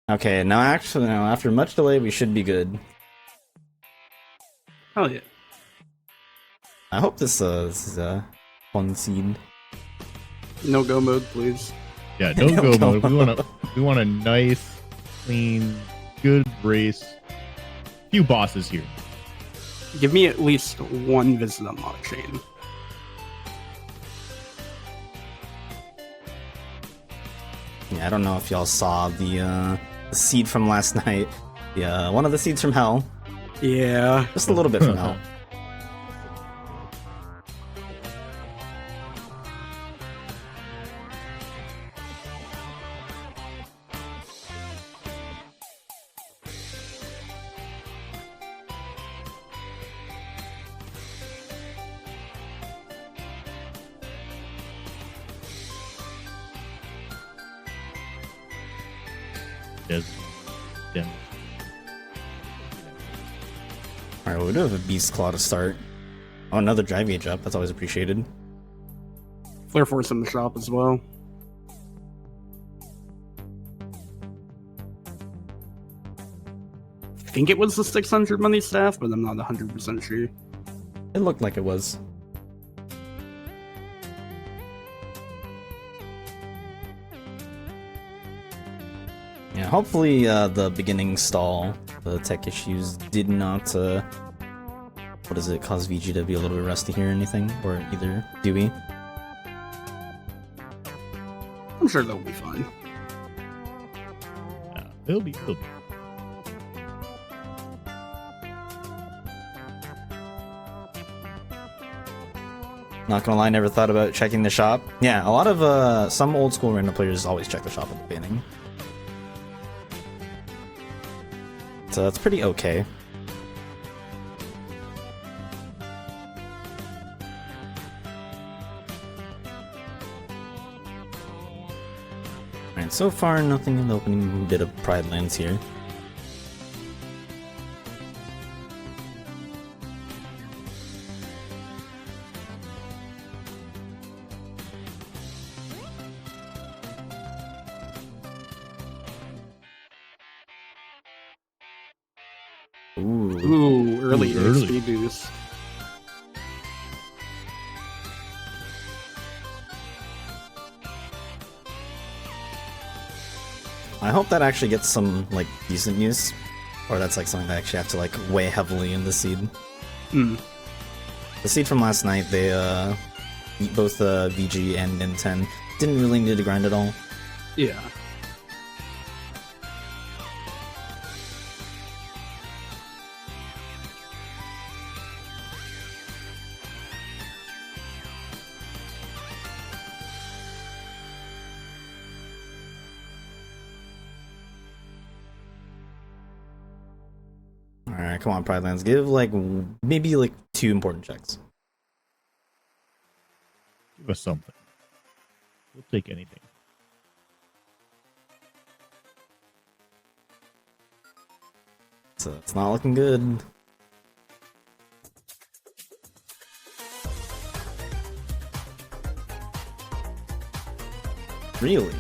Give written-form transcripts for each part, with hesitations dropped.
Okay, now actually, now after much delay, we should be good. Hell yeah. I hope this is a fun seed. No go mode, please. Yeah, no go mode. We want a nice, clean, good race. Few bosses here. Give me at least one visit unlock chain. Yeah, I don't know if y'all saw the seed from last night. The one of the seeds from hell. Yeah. Just a little bit from hell. Yeah. Alright, well, we do have a Beast Claw to start. Oh, another drive gauge up. That's always appreciated. Flare Force in the shop as well. I think it was the 600 money staff, but I'm not 100% sure. It looked like it was. Yeah, hopefully the beginning stall, the tech issues, did not, what is it, cause VG to be a little bit rusty here or anything? Or either Dewey? I'm sure they'll be fine. It'll be. Not gonna lie, never thought about checking the shop. Yeah, a lot of, some old school random players always check the shop at the beginning. So that's pretty okay. Alright, so far nothing in the opening bit of Pride Lands here. Ooh, early XP boost. I hope that actually gets some, like, decent use. Or that's, like, something that I actually have to, like, weigh heavily in the seed. Hmm. The seed from last night, they, both VG and N10 didn't really need to grind at all. Yeah. Alright, come on, Pride Lands. Give, like, maybe, like, 2 important checks. Give us something. We'll take anything. So it's not looking good. Really?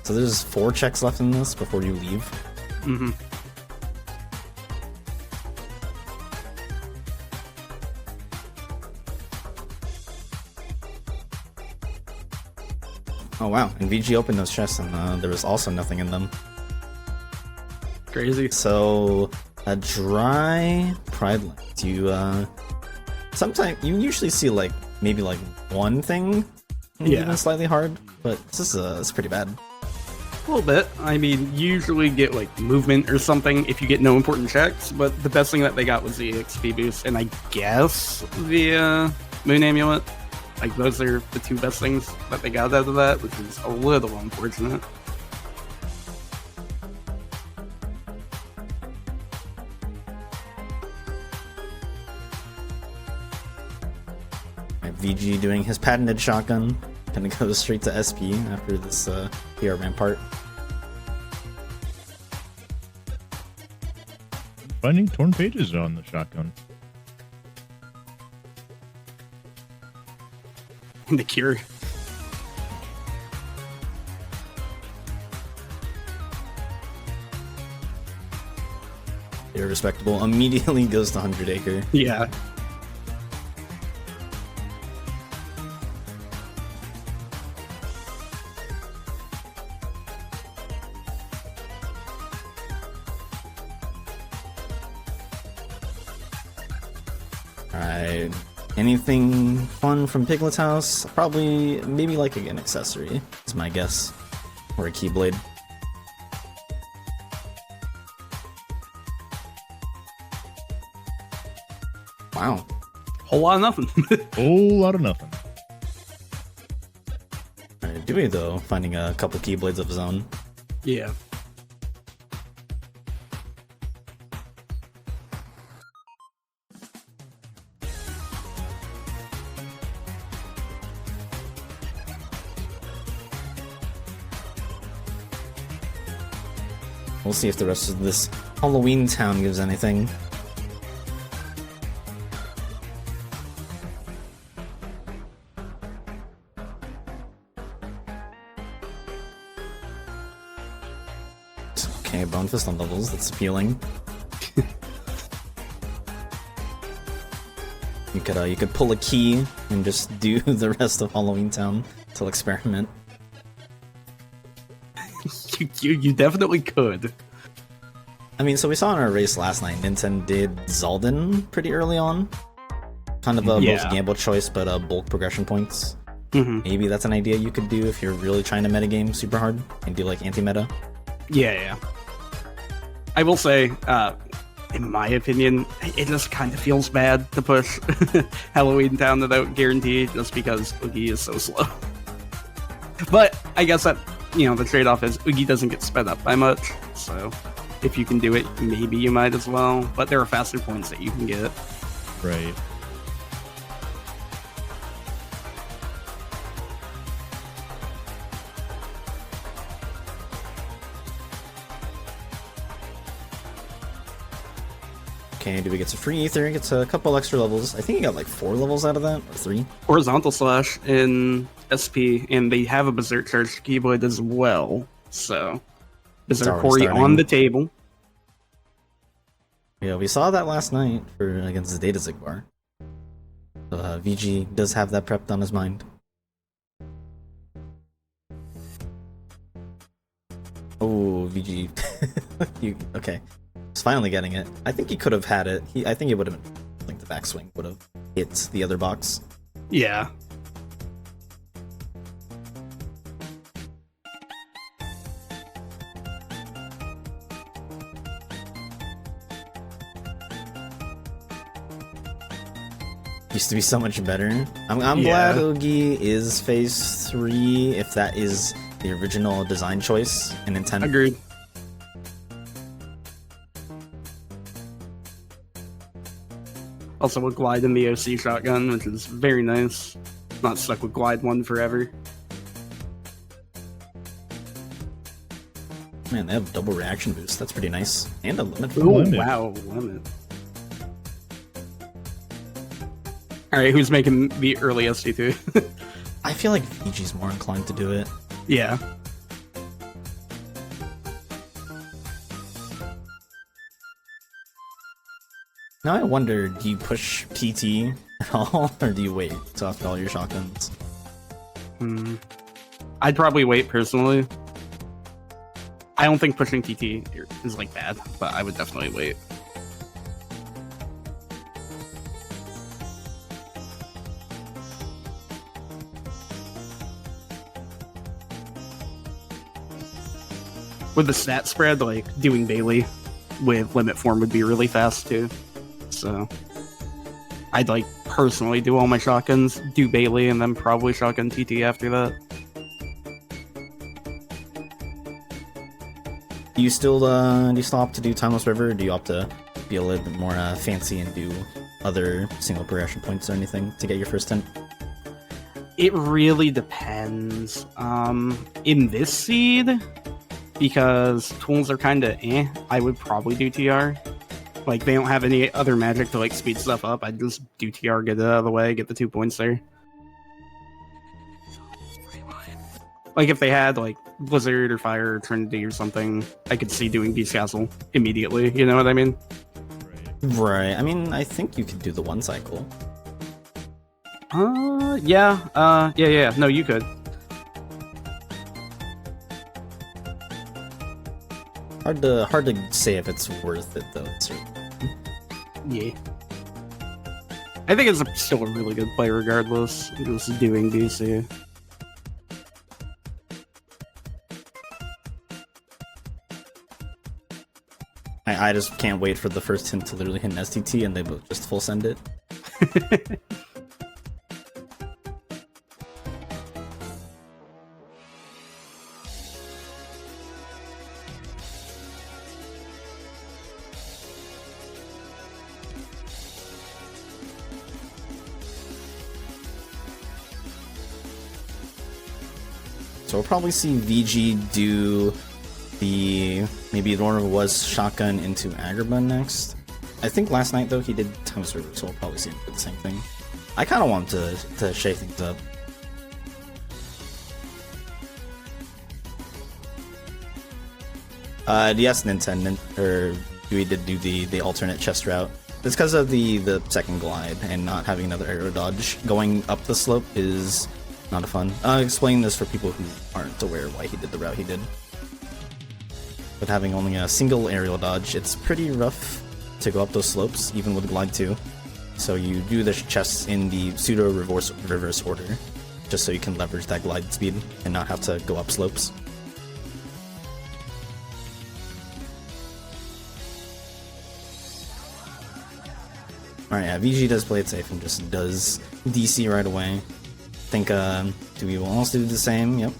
So there's 4 checks left in this before you leave? Mm-hmm. Oh wow, and VG opened those chests and there was also nothing in them. Crazy. So, a dry Pride Lands. You, sometimes, you usually see, like, maybe, like, one thing even slightly hard, but this is pretty bad. A little bit. I mean, usually get, like, movement or something if you get no important checks, but the best thing that they got was the XP boost, and I guess the, Moon Amulet. Like, those are the 2 best things that they got out of that, which is a little unfortunate. VG doing his patented shotgun. Gonna go straight to SP after this PR Rampart. Finding torn pages on the shotgun. The cure. Very respectable. Immediately goes to 100 Acre. Yeah. Alright. Anything fun from Piglet's house? Probably, maybe like an accessory, is my guess. Or a Keyblade. Wow. Whole lot of nothing. Whole lot of nothing. Alright, Dewey though, finding a couple Keyblades of his own. Yeah. We'll see if the rest of this Halloween town gives anything. Okay, Bone Fist on levels, that's appealing. You could pull a key and just do the rest of Halloween Town till experiment. You definitely could. I mean, so we saw in our race last night, Nintendo did Zaldin pretty early on. Kind of a most gamble choice, but bulk progression points. Maybe that's an idea you could do if you're really trying to metagame super hard and do like anti-meta. Yeah. I will say, in my opinion, it just kind of feels bad to push Halloween Town without guarantee just because Oogie is so slow. But I guess that, the trade-off is Oogie doesn't get sped up by much, so if you can do it, maybe you might as well. But there are faster points that you can get. Right. Okay, Dewey gets a free ether, gets a couple extra levels. I think he got like 4 levels out of that, or 3. Horizontal Slash in SP, and they have a Berserk Charge Keyblade as well. So, Berserk Corey on the table. Yeah, we saw that last night against the Data Zigbar. So VG does have that prepped on his mind. Oh, VG. Okay. He's finally getting it. I think he could have had it. I think it would have been, like, the backswing would have hit the other box. Yeah. Used to be so much better. I'm glad Oogie is phase 3, if that is the original design choice in Nintendo. Agreed. Also with Glide in the OC shotgun, which is very nice. Not stuck with Glide 1 forever. Man, they have double reaction boost. That's pretty nice. And a limit. Ooh, wow, limit. Alright, who's making the early SD2? I feel like VG's more inclined to do it. Yeah. Now I wonder, do you push PT at all, or do you wait till after all your shotguns? I'd probably wait personally. I don't think pushing TT is like bad, but I would definitely wait. With the stat spread, like doing Bailey with limit form would be really fast too. So I'd like personally do all my shotguns, do Bailey, and then probably shotgun TT after that. Do you still opt to do Timeless River, or do you opt to be a little bit more fancy and do other single progression points or anything to get your first 10? It really depends. In this seed, because tools are kind of I would probably do TR. Like, they don't have any other magic to, like, speed stuff up. I'd just do TR, get it out of the way, get the 2 points there. Like, if they had, like, Blizzard or Fire or Trinity or something, I could see doing Beast Castle immediately, you know what I mean? Right. I mean, I think you could do the 1 cycle. Yeah. No, you could. Hard to say if it's worth it though. Yeah. I think it's still a really good play regardless. Just doing DC. I just can't wait for the first hint to literally hit an STT and they both just full send it. So we'll probably see VG do maybe Lorna was shotgun into Agrabah next. I think last night though he did time server, so we'll probably see him do the same thing. I kind of want him to shake things up. Yes, Nintendo or Dewey did do the alternate chest route. It's because of the second glide and not having another aerial dodge. Going up the slope is not a fun. Explain this for people who aren't aware why he did the route he did. With having only a single aerial dodge, it's pretty rough to go up those slopes, even with Glide 2. So you do the chests in the pseudo reverse order, just so you can leverage that glide speed and not have to go up slopes. Alright, yeah, VG does play it safe and just does DC right away. I think Dewey will also do the same, yep.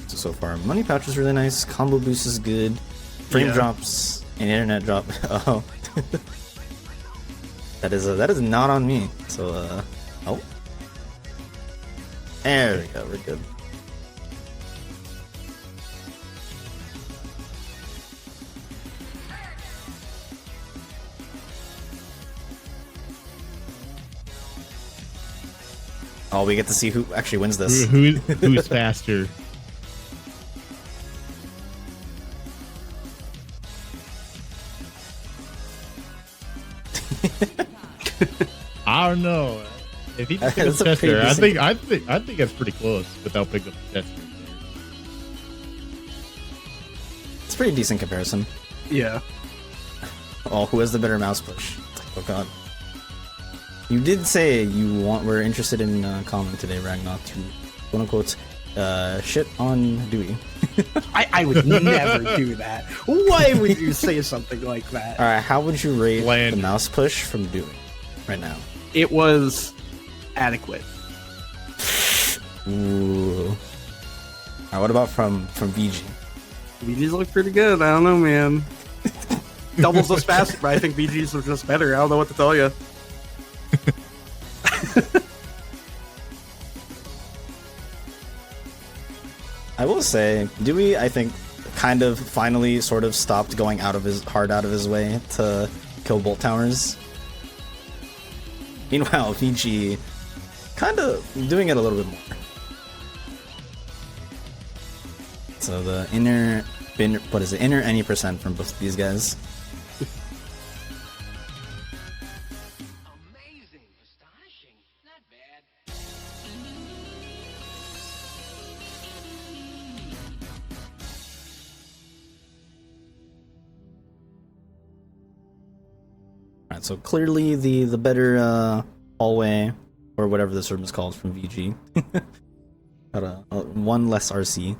So far, Money Pouch is really nice, combo boost is good, frame drops, and internet drop. Oh, that is not on me. So oh, there we go, we're good. Oh, we get to see who actually wins this. Who's faster? I don't know. If he just picks up Chester, I think that's pretty close without picking up Chester. It's a pretty decent comparison. Yeah. Oh, who has the better mouse push? Oh god. You did say you were interested in comment today, Ragnar, to quote unquote shit on Dewey. I would never do that. Why would you say something like that? Alright, how would you rate the mouse push from Dewey right now? It was adequate. Ooh. Alright, what about from VG? VG's look pretty good. I don't know, man. Doubles was faster, but I think VG's was just better. I don't know what to tell you. I will say, Dewey, I think, kind of finally sort of stopped going out of his way to kill bolt towers. Meanwhile, VG kind of doing it a little bit more. So the inner any percent from both of these guys. Amazing, astonishing, not bad. Alright, so clearly the better hallway, or whatever this room is called from VG. Got one less RC.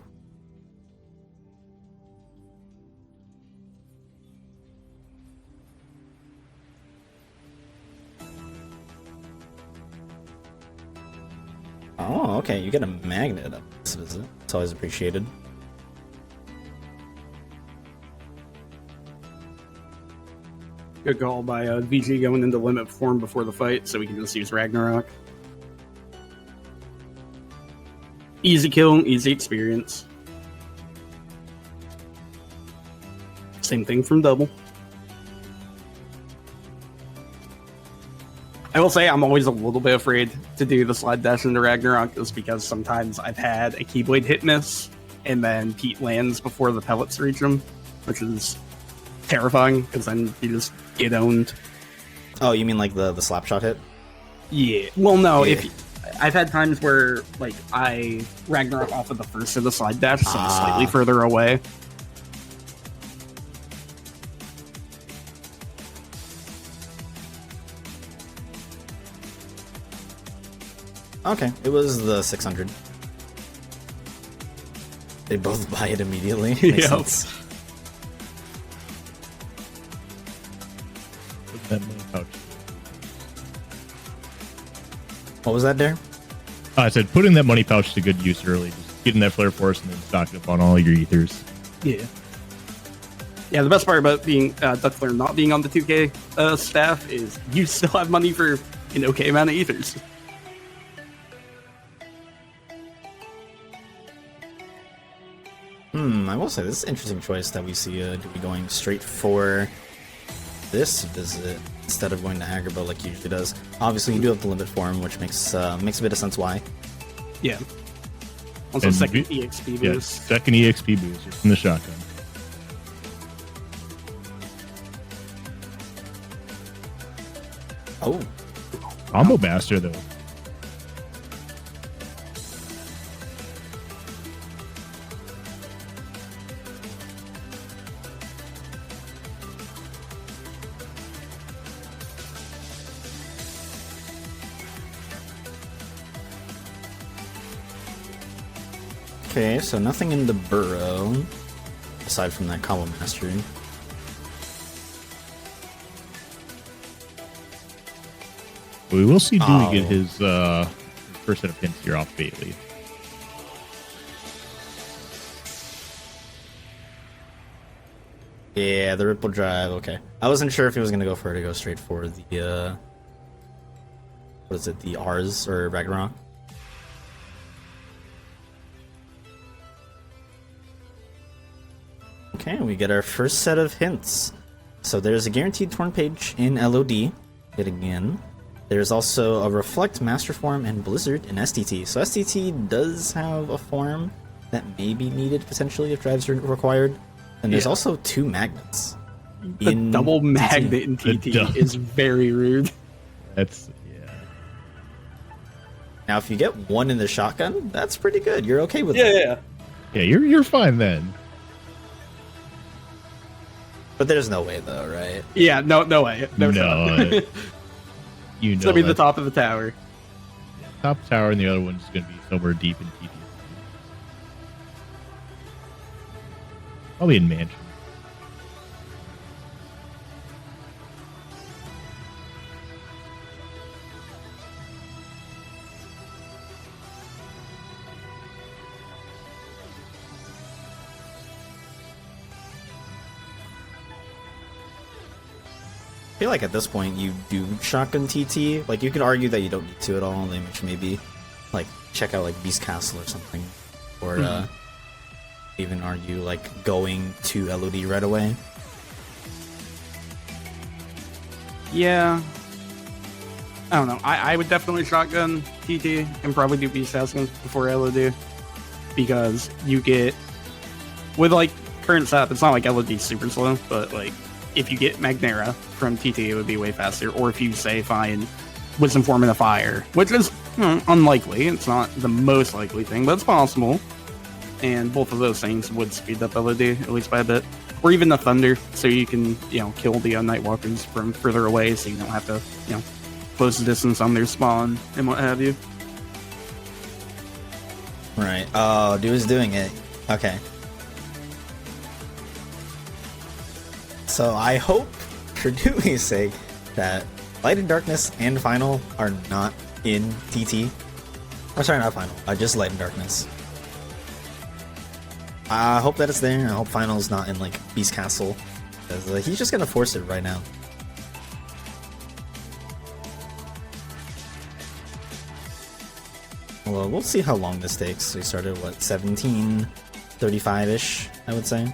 Oh, okay, you get a magnet up this visit. It's always appreciated. Good call by VG going into limit form before the fight, so we can just use Ragnarok. Easy kill, easy experience. Same thing from double. I will say I'm always a little bit afraid to do the slide dash into Ragnarok just because sometimes I've had a Keyblade hit miss and then Pete lands before the pellets reach him, which is terrifying because then you just get owned. Oh, you mean like the slap shot hit? Yeah. Well, no. Yeah. If I've had times where like I Ragnarok off of the first of the slide dash, so I'm slightly further away. Okay, it was the 600. They both buy it immediately. Makes sense. Put that money pouch. What was that there? I said putting that money pouch to good use early. Just getting that flare force and then stocking up on all your ethers. Yeah. Yeah, the best part about being Duckflare not being on the 2K staff is you still have money for an okay amount of ethers. I will say this is an interesting choice that we see Dewey going straight for this visit instead of going to Agrabah like he usually does. Obviously, you do have the limit form, which makes a bit of sense why. Yeah. Also, And second EXP boost. Yes, second EXP boost just from the shotgun. Oh, Combo Master, though. okay, so nothing in the burrow aside from that combo master. We will see Dewey Oh. get his first set of hints here off Bailey. Yeah, the ripple drive. Okay, I wasn't sure if he was gonna go for it to go straight for the what is it? The R's or Ragnarok? Okay, we get our first set of hints. So there's a guaranteed torn page in LOD, yet again. There's also a Reflect Master Form and Blizzard in STT. So STT does have a form that may be needed potentially if drives are required. And there's also 2 magnets. The double TT. magnet in TT is very rude. That's, yeah. Now, if you get 1 in the shotgun, that's pretty good. You're okay with that. Yeah. Yeah, you're fine then. But there's no way, though, right? Yeah, no way. No, you know. It's gonna be the that's- top of the tower. top tower, and the other one's going to be somewhere deep in TT. Probably in Mansion. I feel like at this point you do shotgun TT. Like, you could argue that you don't need to at all, which maybe like check out like Beast Castle or something, or even argue like going to LOD right away. Yeah. I don't know. I would definitely shotgun TT and probably do Beast Castle before LOD. Because you get... With, like, current setup, it's not like LOD's super slow, but, like, if you get Magnera from TT, it would be way faster. Or if you, say, find Wisdom Form in a Fire, which is unlikely. It's not the most likely thing, but it's possible. And both of those things would speed up LOD, at least by a bit. Or even the Thunder, so you can, kill the Nightwalkers from further away, so you don't have to, close the distance on their spawn and what have you. Right. Oh, dude is doing it. Okay. So I hope, for Dewey's sake, that Light and Darkness and Final are not in TT. Or sorry, not Final. Just Light and Darkness. I hope that it's there. I hope Final's not in, like, Beast Castle. Because he's just gonna force it right now. Well, we'll see how long this takes. We started, what, 17:35-ish, I would say.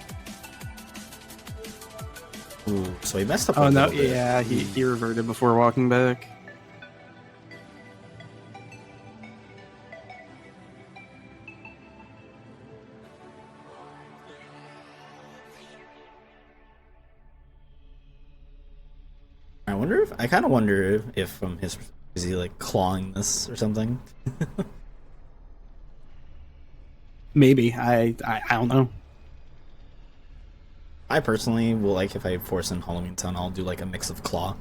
Ooh, so he messed up a Oh, no, little bit. yeah, he reverted before walking back. I kind of wonder if from his is he like clawing this or something. Maybe I don't know. I personally will like if I force in Halloween Town, I'll do like a mix of claw.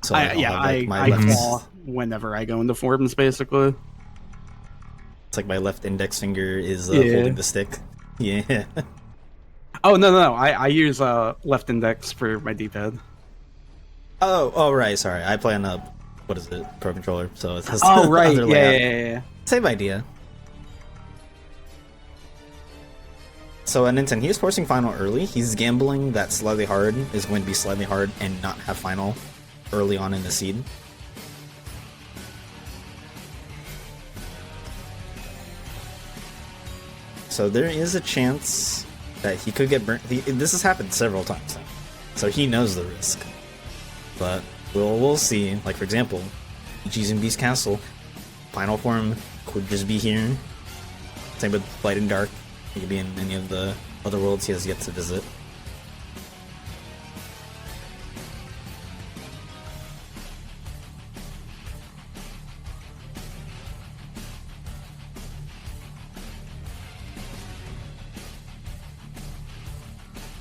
So I claw whenever I go into forms, basically. It's like my left index finger is holding the stick. Yeah. Oh no! I use left index for my D-pad. Oh right. Sorry, I play on a what is it, Pro Controller? So it has Oh right, other yeah. Same idea. So at Ninten, he's forcing final early. He's gambling that slightly hard is going to be slightly hard and not have final early on in the seed. So there is a chance that he could get burnt. This has happened several times now, so he knows the risk. But we'll see. Like for example, Ichi's in Beast Castle. Final form could just be here. Same with Light and Dark. He could be in any of the other worlds he has yet to visit.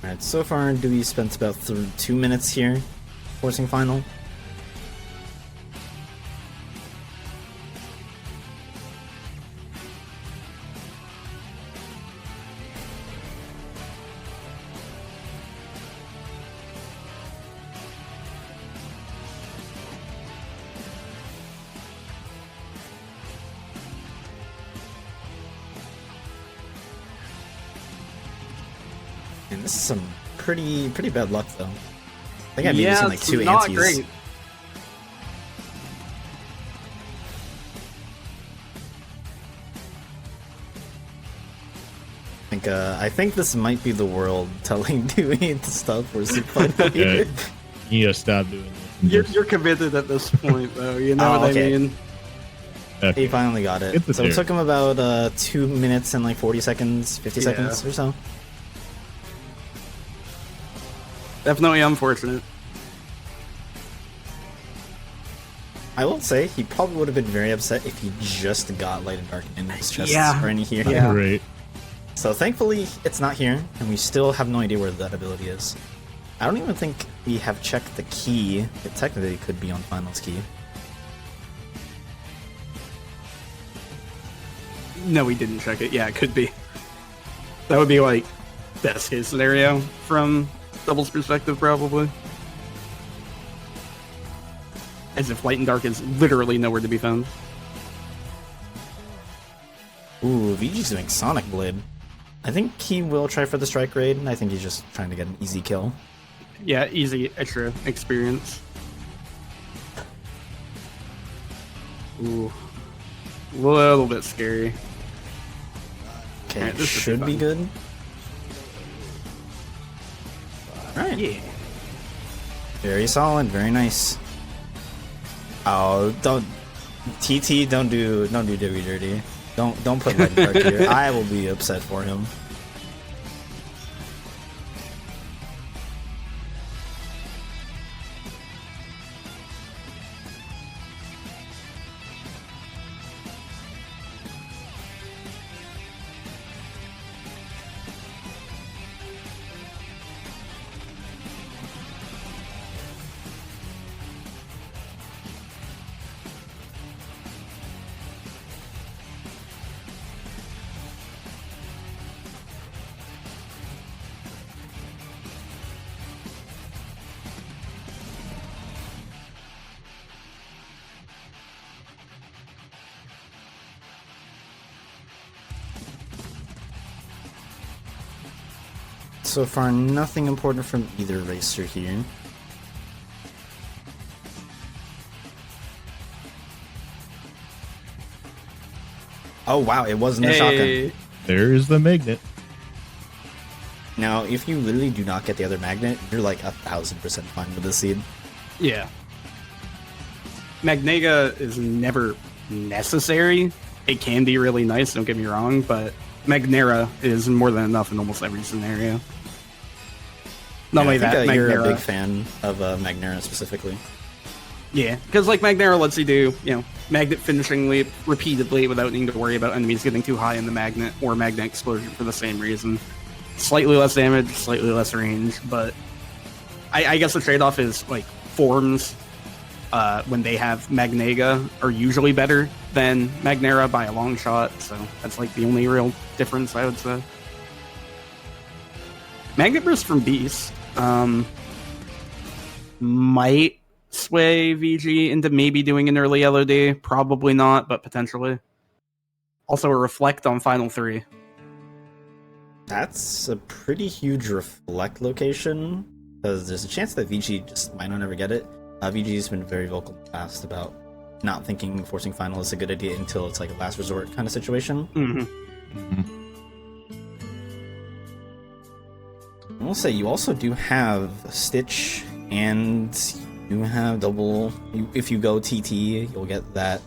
Alright, so far Dewey spent about 2 minutes here forcing final. And this is some pretty bad luck though. I think I've been using like 2 not antes. Great. I think this might be the world telling Dewey to stop forcing final Yeah, here. you gotta stop doing this. You're committed at this point, though. You know what okay. I mean? Okay. He finally got it. It's a So it theory. took him about 2 minutes and like 40 seconds, 50 seconds or so. Definitely unfortunate. I will say he probably would have been very upset if he just got Light and Dark in his chest or any here. Yeah. Right. So thankfully it's not here, and we still have no idea where that ability is. I don't even think we have checked the key. It technically could be on Final's key. No, we didn't check it. Yeah, it could be. That would be like best case scenario from Double's perspective, probably. As if Light and Dark is literally nowhere to be found. Ooh, VG's doing Sonic Blade. I think he will try for the Strike Raid, and I think he's just trying to get an easy kill. Yeah, easy extra experience. Ooh. A little bit scary. Okay, Alright, this should should be be good. Alright. Yeah. Very solid, very nice. Oh, don't TT, don't do Dewey dirty. Don't put Light and Dark here. I will be upset for him. So far, nothing important from either racer here. Oh wow, it wasn't a shotgun. There is the magnet. Now, if you literally do not get the other magnet, you're like 1000% fine with the seed. Yeah. Magnega is never necessary. It can be really nice, don't get me wrong, but Magnera is more than enough in almost every scenario. Not only I think that, you're a Magnera. big fan of Magnera specifically. Yeah, because like Magnera lets you do, magnet finishing leap repeatedly without needing to worry about enemies getting too high in the magnet or magnet explosion for the same reason. Slightly less damage, slightly less range, but I guess the trade-off is like forms when they have Magnega are usually better than Magnera by a long shot, so that's like the only real difference I would say. Magnet Burst from Beast might sway VG into maybe doing an early LOD. Probably not, but potentially. Also, a Reflect on Final 3. That's a pretty huge Reflect location, because there's a chance that VG just might not ever get it. VG's been very vocal in the past about not thinking forcing Final is a good idea until it's like a last resort kind of situation. I will say, you also do have Stitch, and you have double. If you go TT, you'll get that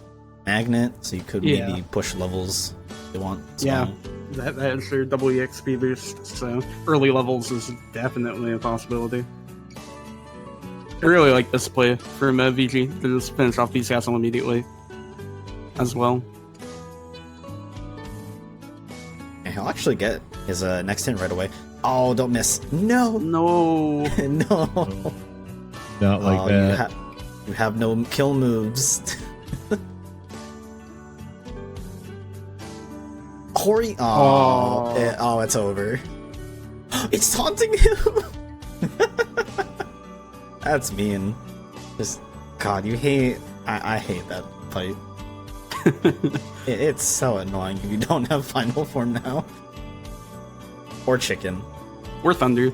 magnet, so you could maybe push levels if you want. Yeah, that is their double EXP boost, so early levels is definitely a possibility. I really like this play from VG to just finish off Beast Castle immediately as well. And he'll actually get his next hit right away. Oh, don't miss. No! No! No! Not like that. You have no kill moves. Hori. Oh, it's over. It's taunting him. That's mean. Just God, you hate. I hate that fight. It's so annoying if you don't have final form now. Or chicken. Or Thunder.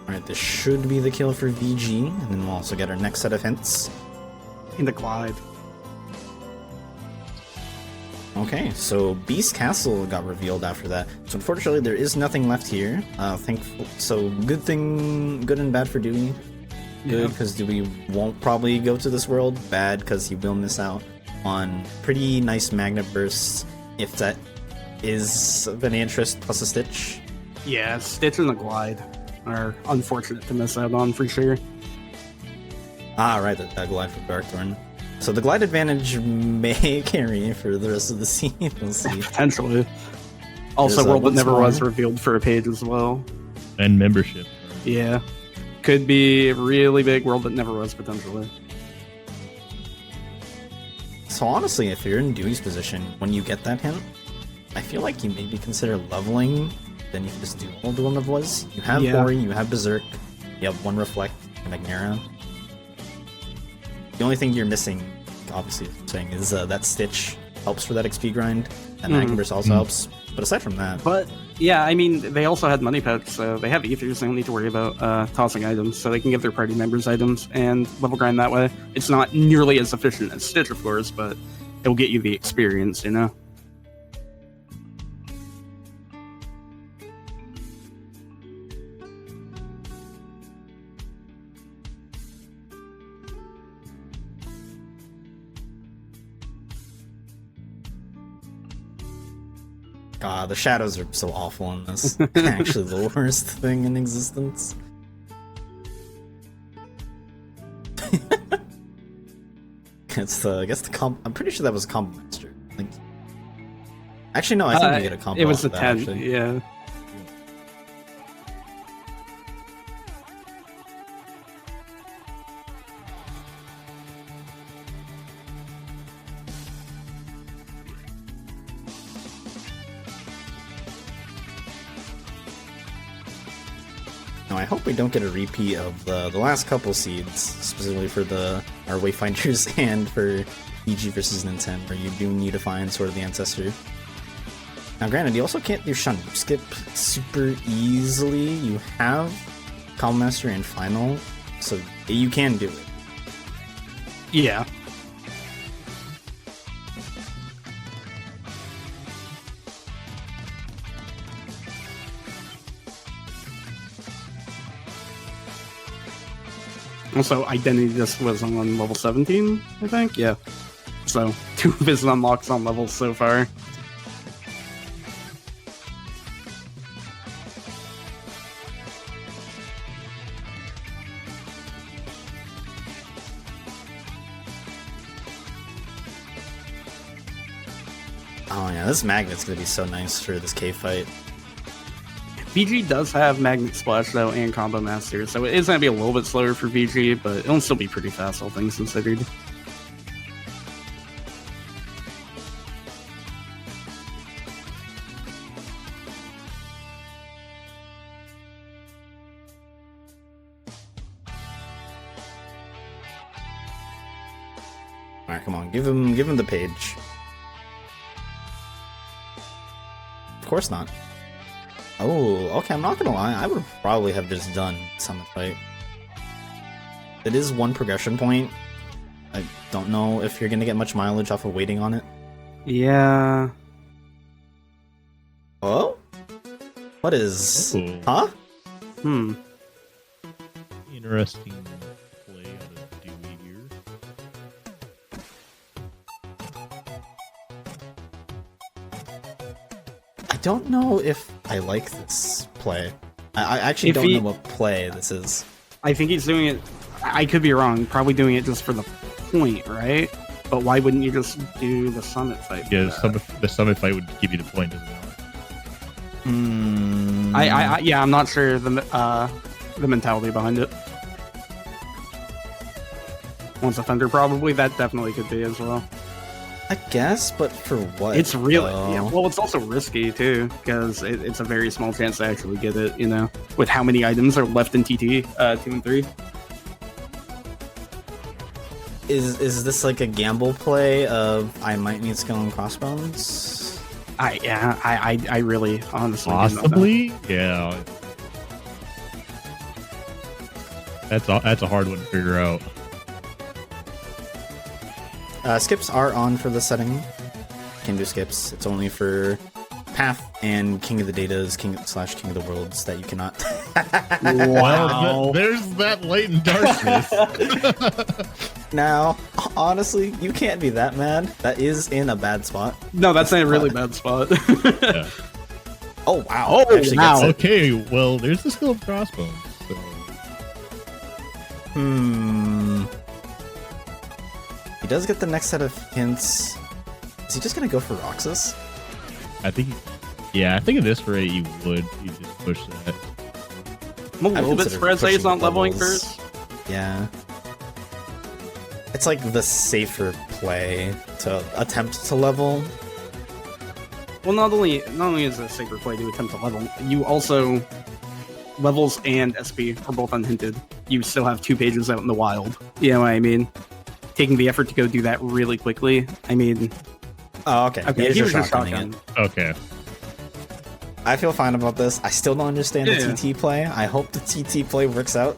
Alright, this should be the kill for VG, and then we'll also get our next set of hints. In the Glide. Okay, so Beast Castle got revealed after that. So unfortunately, there is nothing left here. Thankful. So good and bad for Dewey. Good, because Dewey won't probably go to this world. Bad, because he will miss out on pretty nice Magnet Bursts, if that is of any interest, plus a Stitch. Yeah, Stitch and the Glide are unfortunate to miss out on for sure. Ah, right, that Glide for Darkthorn. So the Glide advantage may carry for the rest of the scene. We'll see. Potentially. Also, World That Never Was revealed for a page as well. And membership. Yeah. Could be a really big World That Never Was, potentially. So honestly, if you're in Dewey's position, when you get that hint, I feel like you maybe consider leveling, then you can just do all the one that was. You have Ori, you have Berserk, you have one Reflect, Magnera. The only thing you're missing, obviously, saying is that Stitch helps for that XP grind, and Magnet Burst also helps. But aside from that, but yeah, I mean, they also had money pets, so they have ethers. They don't need to worry about tossing items, so they can give their party members items and level grind that way. It's not nearly as efficient as Stitch, of course, but it'll get you the experience, you know. God, the shadows are so awful in this. Actually, the worst thing in existence. It's I guess the comp. I'm pretty sure that was a combo master. Like, actually, no, I think you get a combo. It was the that, 10, actually. yeah. I hope we don't get a repeat of the last couple seeds, specifically for our Wayfinders and for EG versus Nintendo, where you do need to find Sword of the Ancestor. Now, granted, you also can't do Shun. You skip super easily. You have Calm Master and Final, so you can do it. Yeah. Also, Identity just was on level 17, I think? Yeah. So, 2 of his unlocks on levels so far. Oh yeah, this magnet's gonna be so nice for this cave fight. VG does have Magnet Splash, though, and Combo Master, so it is going to be a little bit slower for VG, but it'll still be pretty fast, all things considered. Alright, come on, give him the page. Of course not. Oh, okay, I'm not gonna lie, I would probably have just done Summit Fight. It is 1 progression point. I don't know if you're gonna get much mileage off of waiting on it. Yeah. Oh? What is... Ooh. Huh? Interesting play out of Dewey here. I don't know if I like this play. I actually don't know what play this is. I think he's doing it... I could be wrong. Probably doing it just for the point, right? But why wouldn't you just do the Summit Fight? Yeah, the Summit Fight would give you the point, doesn't it? Yeah, I'm not sure the mentality behind it. Once a Thunder, probably. That definitely could be as well. I guess, but for what? It's really... though? Yeah, well, it's also risky, too, because it's a very small chance to actually get it, you know? With how many items are left in TT, 2 and 3. Is this like a gamble play of I might need skill and crossbones? I really honestly Possibly, yeah. That's a hard one to figure out. Skips are on for this setting. Can do skips. It's only for Path and King of the Datas, King of the Worlds that you cannot. Wow, there's that latent darkness. Now, honestly, you can't be that mad. That is in a bad spot. No, that's a really bad spot. Yeah. Oh wow! Oh, Actually wow. gets it. Okay, well, there's the skill of crossbones. So. He does get the next set of hints. Is he just gonna go for Roxas? I think in this rate you would. You just push that. I'm a little bit considered surprised that he's pushing not leveling levels. first. Yeah. It's like the safer play to attempt to level. Well, not only is it a safer play to attempt to level, you also... Levels and SP are both unhinted. You still have 2 pages out in the wild. You know what I mean? Taking the effort to go do that really quickly, I mean... Oh, okay. Okay, he was just shotgunning shotgun. it. Okay. I feel fine about this. I still don't understand Yeah. the TT play. I hope the TT play works out.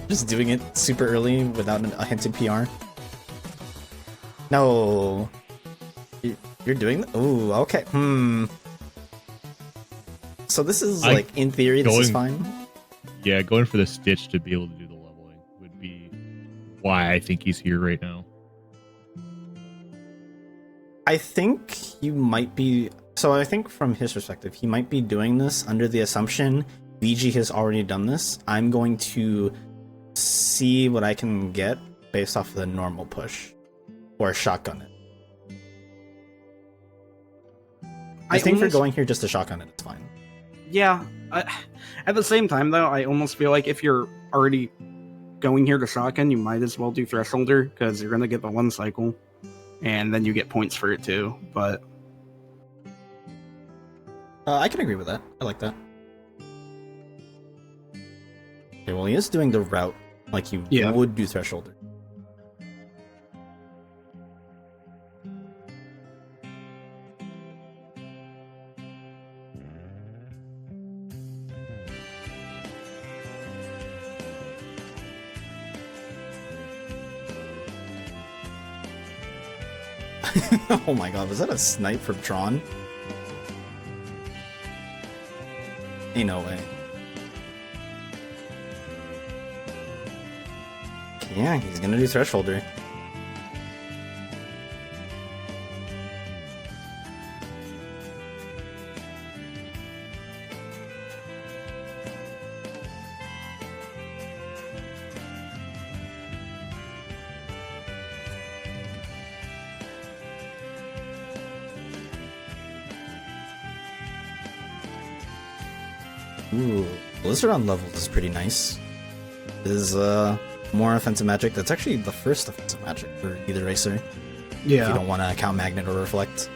Just doing it super early without a hinted PR. No. You're doing... Ooh, okay. So this is, like, in theory, this is fine? Yeah, going for the Stitch to be able to do the leveling would be why I think he's here right now. I think you might be... So I think from his perspective, he might be doing this under the assumption VG has already done this. I'm going to see what I can get based off of the normal push. Or shotgun it. I think for going here just to shotgun it, it's fine. Yeah. At the same time, though, I almost feel like if you're already going here to shotgun, you might as well do Thresholder, because you're going to get the 1 cycle. And then you get points for it, too. But... I can agree with that. I like that. Okay, well, he is doing the route like you would do Thresholder. Oh my god, was that a snipe from Tron? Ain't no way. Yeah, he's gonna do Thresholder. Ooh, Blizzard on levels is pretty nice. Is more offensive magic. That's actually the first offensive magic for either racer. If you don't want to count Magnet or Reflect.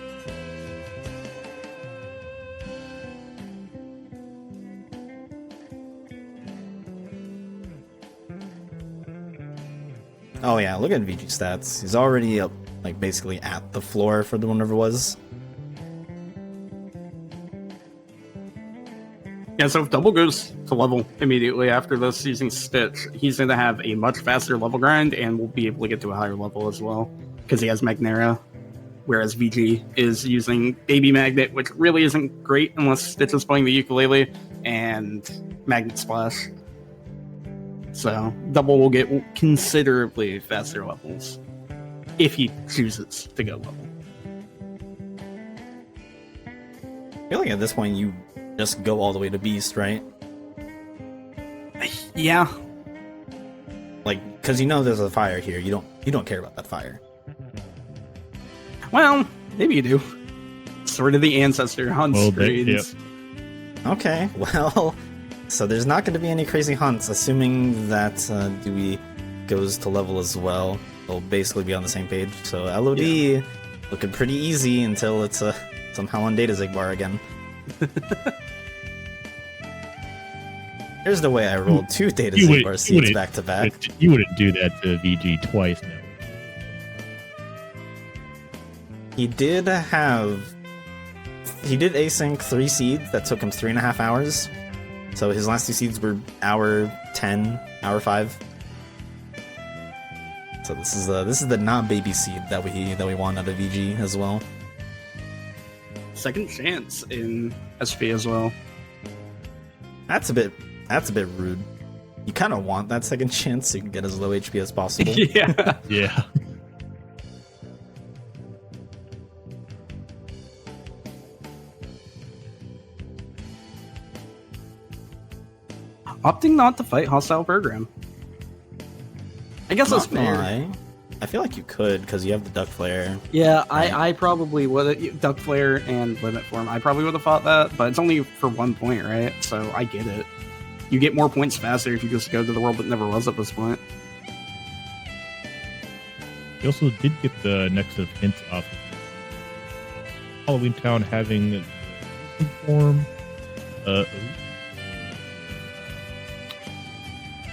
Oh yeah, look at VG stats. He's already up, like basically at the floor for the whatever it was. Yeah, so if Double goes to level immediately after this using Stitch, he's going to have a much faster level grind and will be able to get to a higher level as well, because he has Magnera, whereas VG is using Baby Magnet, which really isn't great unless Stitch is playing the ukulele, and Magnet Splash. So Double will get considerably faster levels if he chooses to go level. I feel like at this point you just go all the way to Beast, right? Yeah. Like, because you know there's a fire here. You don't care about that fire. Well, maybe you do. Sort of the ancestor hunts screens. Okay, well, so there's not going to be any crazy hunts, assuming that Dewey goes to level as well. They'll basically be on the same page. So LOD looking pretty easy until it's somehow on Data Zigbar again. Here's the way I rolled 2 Data Zigbar seeds back to back. You wouldn't do that to VG twice now. He did async 3 seeds that took him 3.5 hours. So his last 2 seeds were hour 10, hour 5. So this is the not baby seed that we want out of VG as well. Second chance in SP as well. That's a bit rude. You kind of want that second chance so you can get as low HP as possible. Yeah. Yeah. Opting not to fight hostile program. I guess that's Not fair. lie. I feel like you could because you have the Duck Flare. Yeah, I probably would. Duck Flare and Limit Form. I probably would have fought that, but it's only for 1 point, right? So I get it. You get more points faster if you just go to the world that never was at this point. You also did get the next of hints off of Halloween Town having form.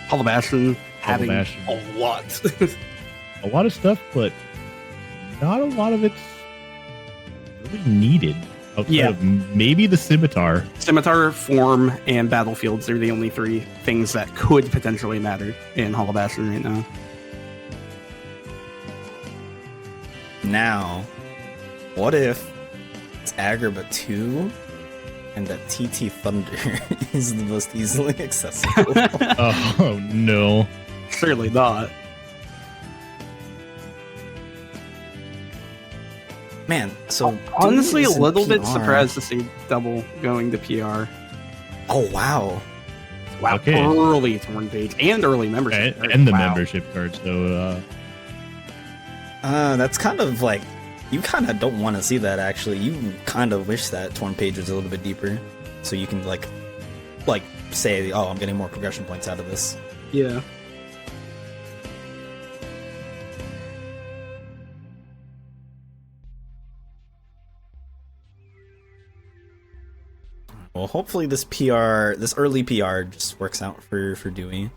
Halabashin having Halabashin. a lot. A lot of stuff, but not a lot of it's really needed. Outside of maybe the Scimitar. Scimitar, Form, and Battlefields are the only 3 things that could potentially matter in Halabashin right now. Now, what if it's Agrabah 2 and that TT Thunder is the most easily accessible? Oh no. Surely not. Man, so Honestly, a Dewey is in little bit PR. surprised to see Double going to PR. Oh wow. Wow, Okay. early Thorn Page and early membership. And the Wow. membership card, so That's kind of like, you kind of don't want to see that actually. You kind of wish that Torn Page was a little bit deeper, so you can like say, oh, I'm getting more progression points out of this. Yeah. Well, hopefully this early PR just works out for Dewey.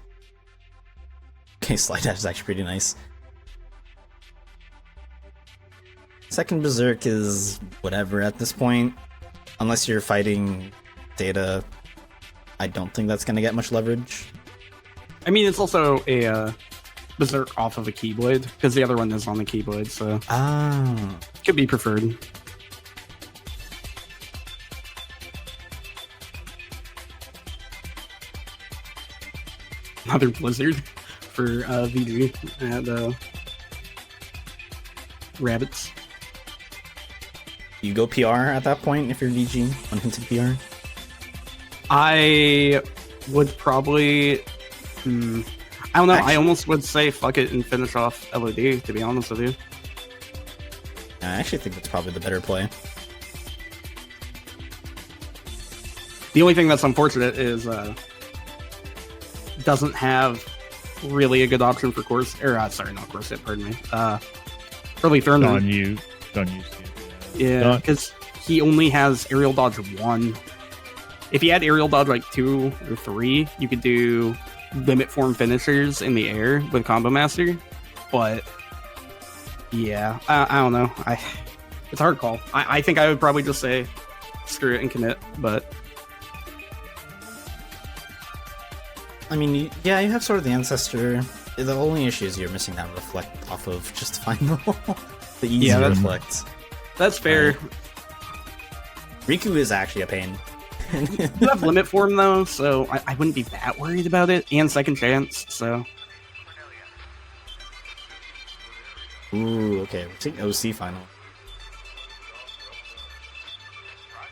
Okay, Slide Dash is actually pretty nice. Second Berserk is whatever at this point. Unless you're fighting Data, I don't think that's going to get much leverage. I mean, it's also a Berserk off of a Keyblade, because the other one is on the Keyblade, so could be preferred. Another Blizzard. for VG at Rabbits. You go PR at that point if you're VG, unhinted PR? I would probably... I don't know, I almost would say fuck it and finish off LOD, to be honest with you. I actually think that's probably the better play. The only thing that's unfortunate is doesn't have really a good option for course, or sorry, not course hit, pardon me. Early throw. Don't use Yeah, because he only has aerial dodge 1. If he had aerial dodge like 2 or 3, you could do limit form finishers in the air with Combo Master. But yeah, I don't know. It's a hard call. I think I would probably just say screw it and commit. But I mean, yeah, you have sort of the ancestor. The only issue is you're missing that reflect off of just final. The easy reflect. That's fair. Riku is actually a pain. You have limit form though, so I wouldn't be that worried about it. And second chance, so. Ooh, okay. We're taking OC final.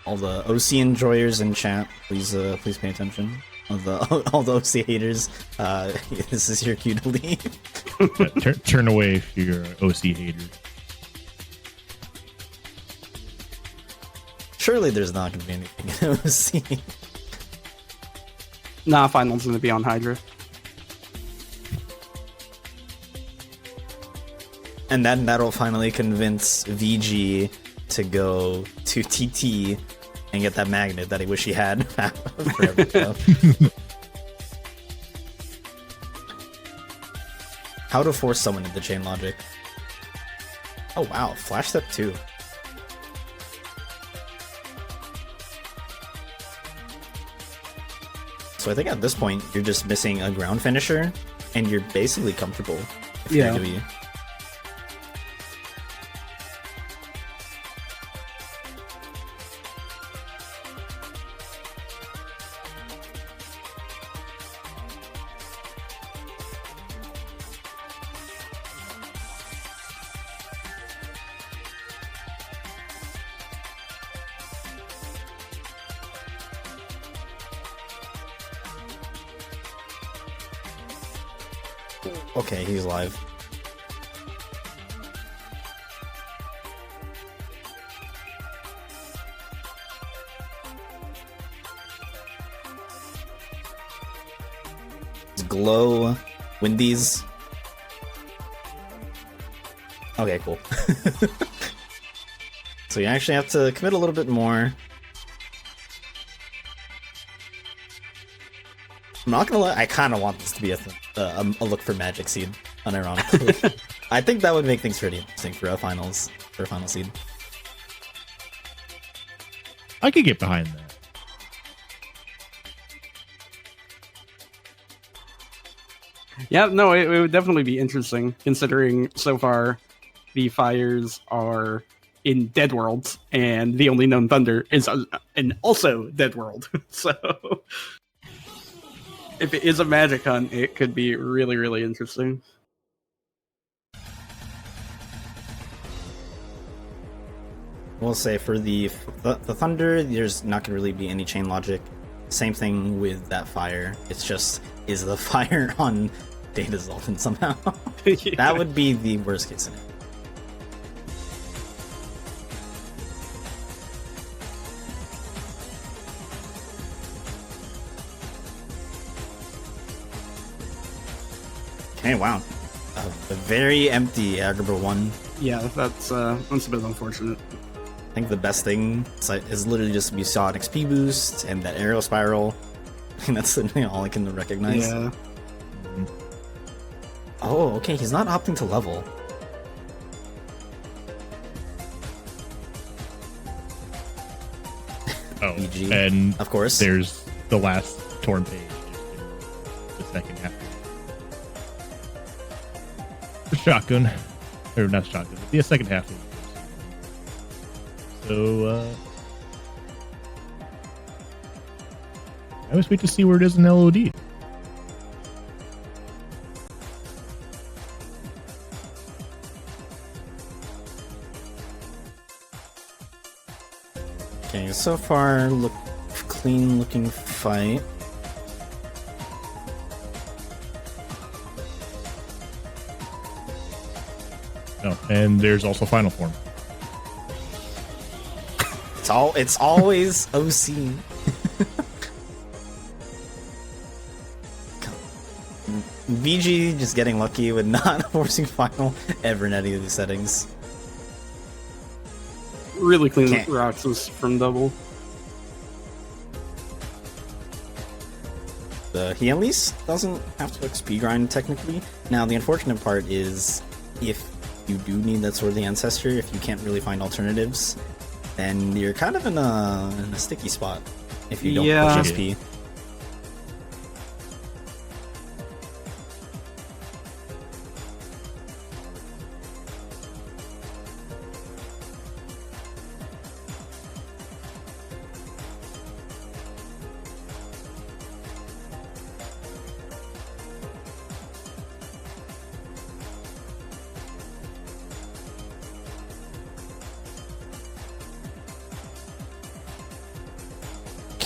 All the OC enjoyers in chat, please pay attention. All the OC haters, this is your cue to leave. Turn away if you're an OC hater. Surely there's not going to be anything in OC. Nah, final's going to be on Hydra. And then that'll finally convince VG to go to TT and get that magnet that I wish he had forever ago. How to force someone into chain logic. Oh wow, flash step 2. So I think at this point you're just missing a ground finisher and you're basically comfortable. Yeah. Okay, he's live. Glow, Wendy's. Okay, cool. So you actually have to commit a little bit more. I'm not gonna lie, I kind of want this to be a look for Magic Seed, unironically. I think that would make things pretty interesting for a final seed. I could get behind that. Yeah, no, it would definitely be interesting, considering so far the fires are in Dead Worlds, and the only known Thunder is an also Dead World. So if it is a magic hunt, it could be really, really interesting. We'll say for the Thunder, there's not going to really be any chain logic. Same thing with that fire. It's just, is the fire on Data Zoltan somehow? Yeah. That would be the worst case scenario. Okay, wow. A very empty Agrabah 1. Yeah, that's a bit unfortunate. I think the best thing is literally just we saw an XP boost and that aerial spiral. I think that's literally all I can recognize. Yeah. Oh, okay, he's not opting to level. Oh, VG, and of course. There's the last torn page, just in the second half. The shotgun, or not shotgun, but the second half. So, I always wait to see where it is in LOD. so far, clean looking fight. No, and there's also final form. It's always OC. VG just getting lucky with not forcing final ever in any of these settings. Really clean Roxas from double. He at least doesn't have to XP grind technically. Now the unfortunate part is if you do need that Sword of the Ancestor, if you can't really find alternatives, then you're kind of in a sticky spot if you don't push SP.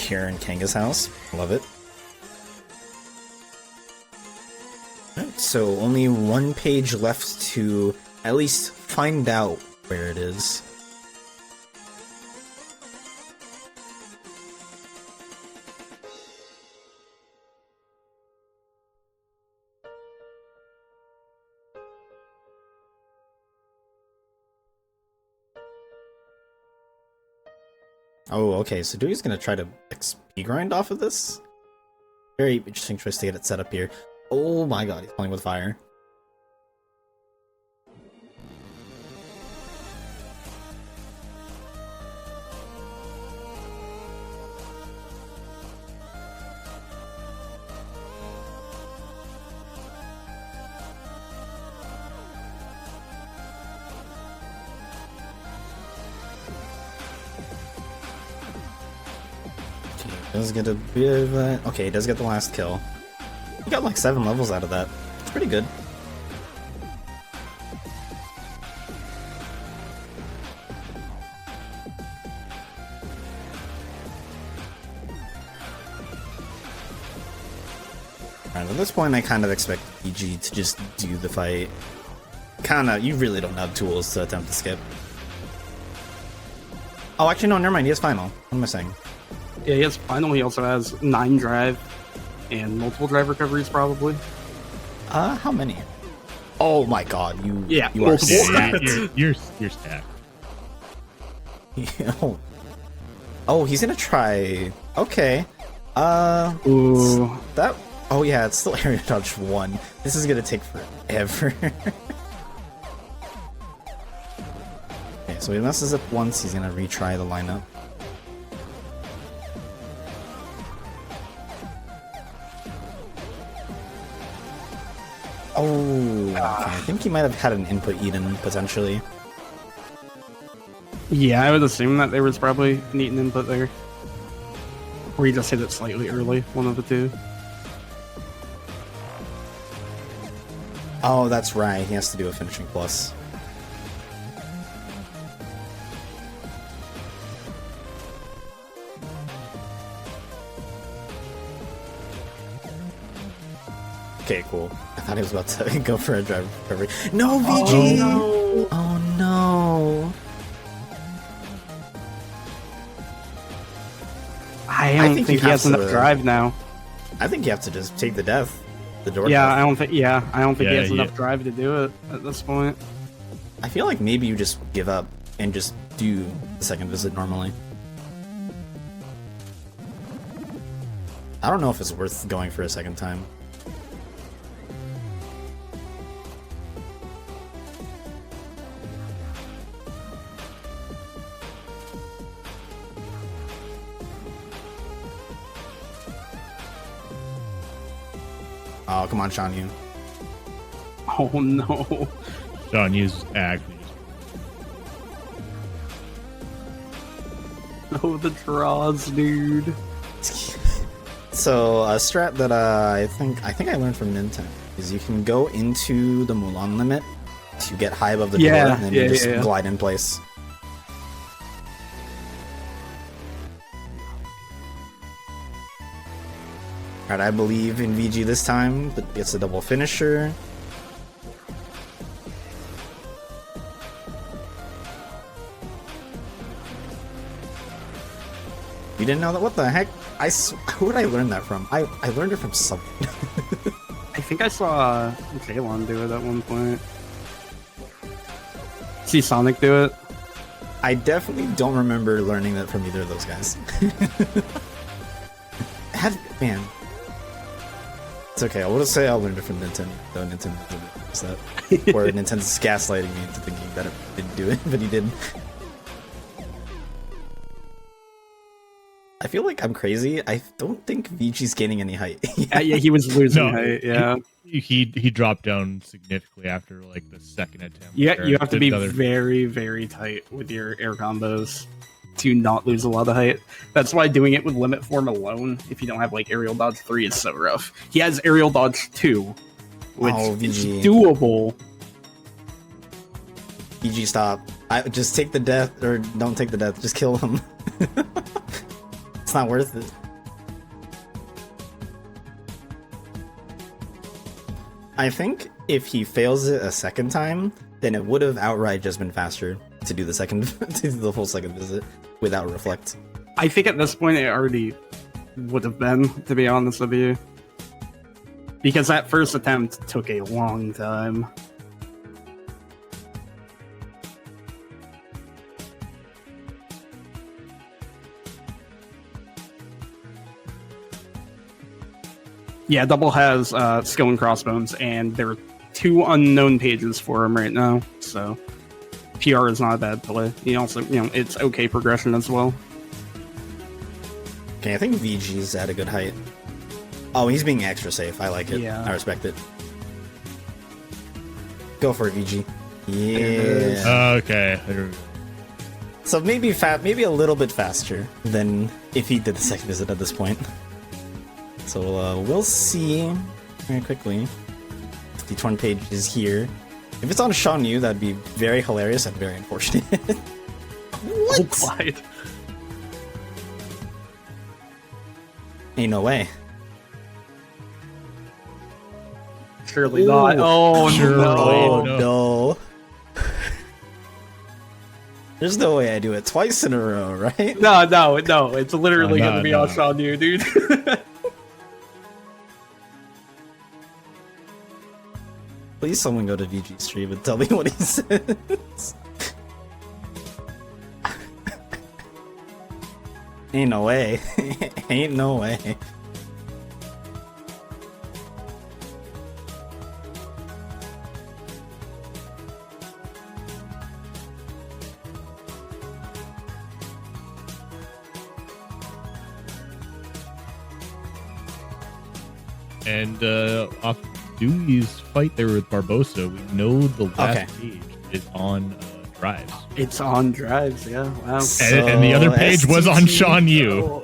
Here in Kanga's house. Love it. Right, so only one page left to at least find out where it is. Oh, okay, so Dewey's gonna try to XP grind off of this? Very interesting choice to get it set up here. Oh my god, he's playing with fire. Does get a bit of that. Okay, he does get the last kill. He got like 7 levels out of that. It's pretty good. Alright, at this point I kind of expect EG to just do the fight. You really don't have tools to attempt to skip. Oh, actually no, never mind, he has final. What am I saying? Yeah, he has final. He also has 9 drive and multiple drive recoveries, probably. How many? Oh my god, you are multiple. stacked. You're stacked. Oh, he's gonna try. Okay. Ooh. That. Oh yeah, it's still area dodge 1. This is gonna take forever. Okay, so he messes up once. He's gonna retry the lineup. Oh, okay. I think he might have had an input Eden, potentially. Yeah, I would assume that there was probably an Eaton input there. Or he just hit it slightly early, one of the two. Oh, that's right. He has to do a finishing plus. Okay, cool. I thought he was about to go for a drive recovery. No, VG! Oh, no. Oh, no. I don't think he has enough drive now. I think you have to just take the death. The door. Yeah, death. I don't think he has enough drive to do it at this point. I feel like maybe you just give up and just do the second visit normally. I don't know if it's worth going for a second time. Oh, come on, Sean Yu. Oh no. Sean Yu's agony. Oh, the draws, dude. So a strat that I think I learned from Nintendo is you can go into the Mulan limit to get high above the door, and then you just glide in place. Alright, I believe in VG this time, but gets a double finisher. You didn't know that? What the heck? Who did I learn that from? I learned it from someone. I think I saw Jalon do it at one point. See Sonic do it. I definitely don't remember learning that from either of those guys. Man. It's okay, I would say I learned it from Nintendo, though Nintendo does that. Or Nintendo's gaslighting me into thinking that it didn't do it, but he did. I feel like I'm crazy. I don't think VG's gaining any height. Yeah, he was losing height, yeah. He dropped down significantly after like the second attempt. Yeah, you have to be very, very tight with your air combos to not lose a lot of height. That's why doing it with limit form alone, if you don't have like aerial dodge 3, is so rough. He has aerial dodge 2, which is doable. VG, stop. Just take the death, or don't take the death, just kill him. It's not worth it. I think if he fails it a second time, then it would have outright just been faster to do the second, to do the full second visit without reflect. I think at this point it already would have been, to be honest with you, because that first attempt took a long time. Yeah, Double has Skill and Crossbones, and there are 2 unknown pages for him right now, so PR is not a bad play. He also, it's okay progression as well. Okay, I think VG's at a good height. Oh, he's being extra safe. I like it. Yeah. I respect it. Go for it, VG. Yeah. Okay. So maybe a little bit faster than if he did the second visit at this point. So we'll see very quickly if the torn page is here. If it's on Shan Yu, that'd be very hilarious and very unfortunate. What? Oh, Clyde. Ain't no way. Surely not. Oh, no. There's no way I do it twice in a row, right? No. It's literally going to be on Shan Yu, dude. Please someone go to VG stream and tell me what he says. Ain't no way. Ain't no way. And off Dewey's fight there with Barbosa, we know the last page is on drives. It's on drives, yeah. Wow. And the other page was on Shan Yu.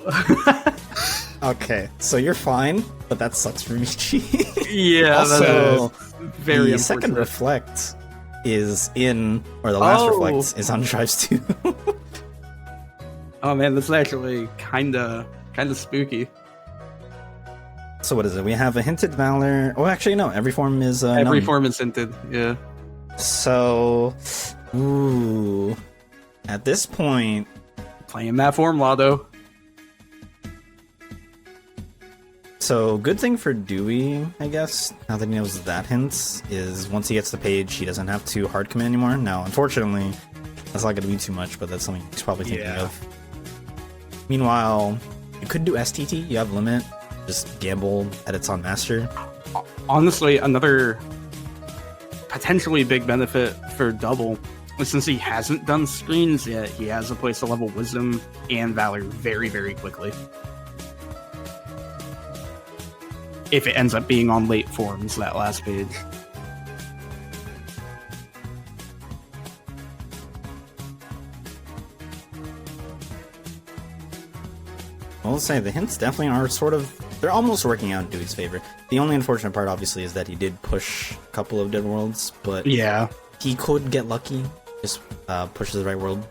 Okay, so you're fine, but that sucks for VG. Yeah, also, very the second reflect is in, or the last reflect is on drives too. Oh man, this is actually kinda spooky. So what is it? We have a hinted Valor. Oh, actually, no. Every form is every form is hinted. Yeah. So, ooh, at this point, playing that form, Lado. So good thing for Dewey, I guess. Now that he knows that hint is once he gets the page, he doesn't have to hard commit anymore. Now, unfortunately, that's not going to be too much, but that's something he's probably thinking of. Meanwhile, you could do STT. You have limit. Just gamble edits on master. Honestly, another potentially big benefit for Double is since he hasn't done screens yet, he has a place to level Wisdom and Valor very, very quickly. If it ends up being on late forms, that last page. I'll say the hints definitely are they're almost working out in Dewey's favor. The only unfortunate part, obviously, is that he did push a couple of dead worlds, but yeah, he could get lucky. Just push the right world.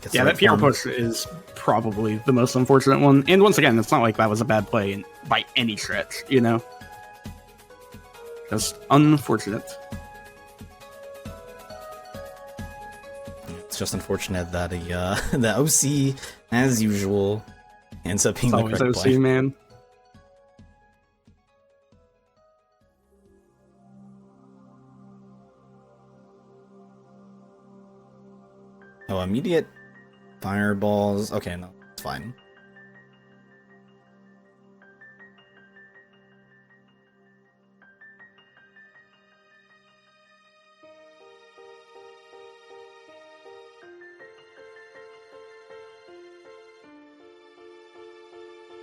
Gets Yeah, the that right PR form. push is probably the most unfortunate one. And once again, it's not like that was a bad play by any stretch, you know? Just unfortunate. It's just unfortunate that the OC, as usual, ends up being It's the always correct OC, play. man. Oh, immediate fireballs. Okay, no, it's fine.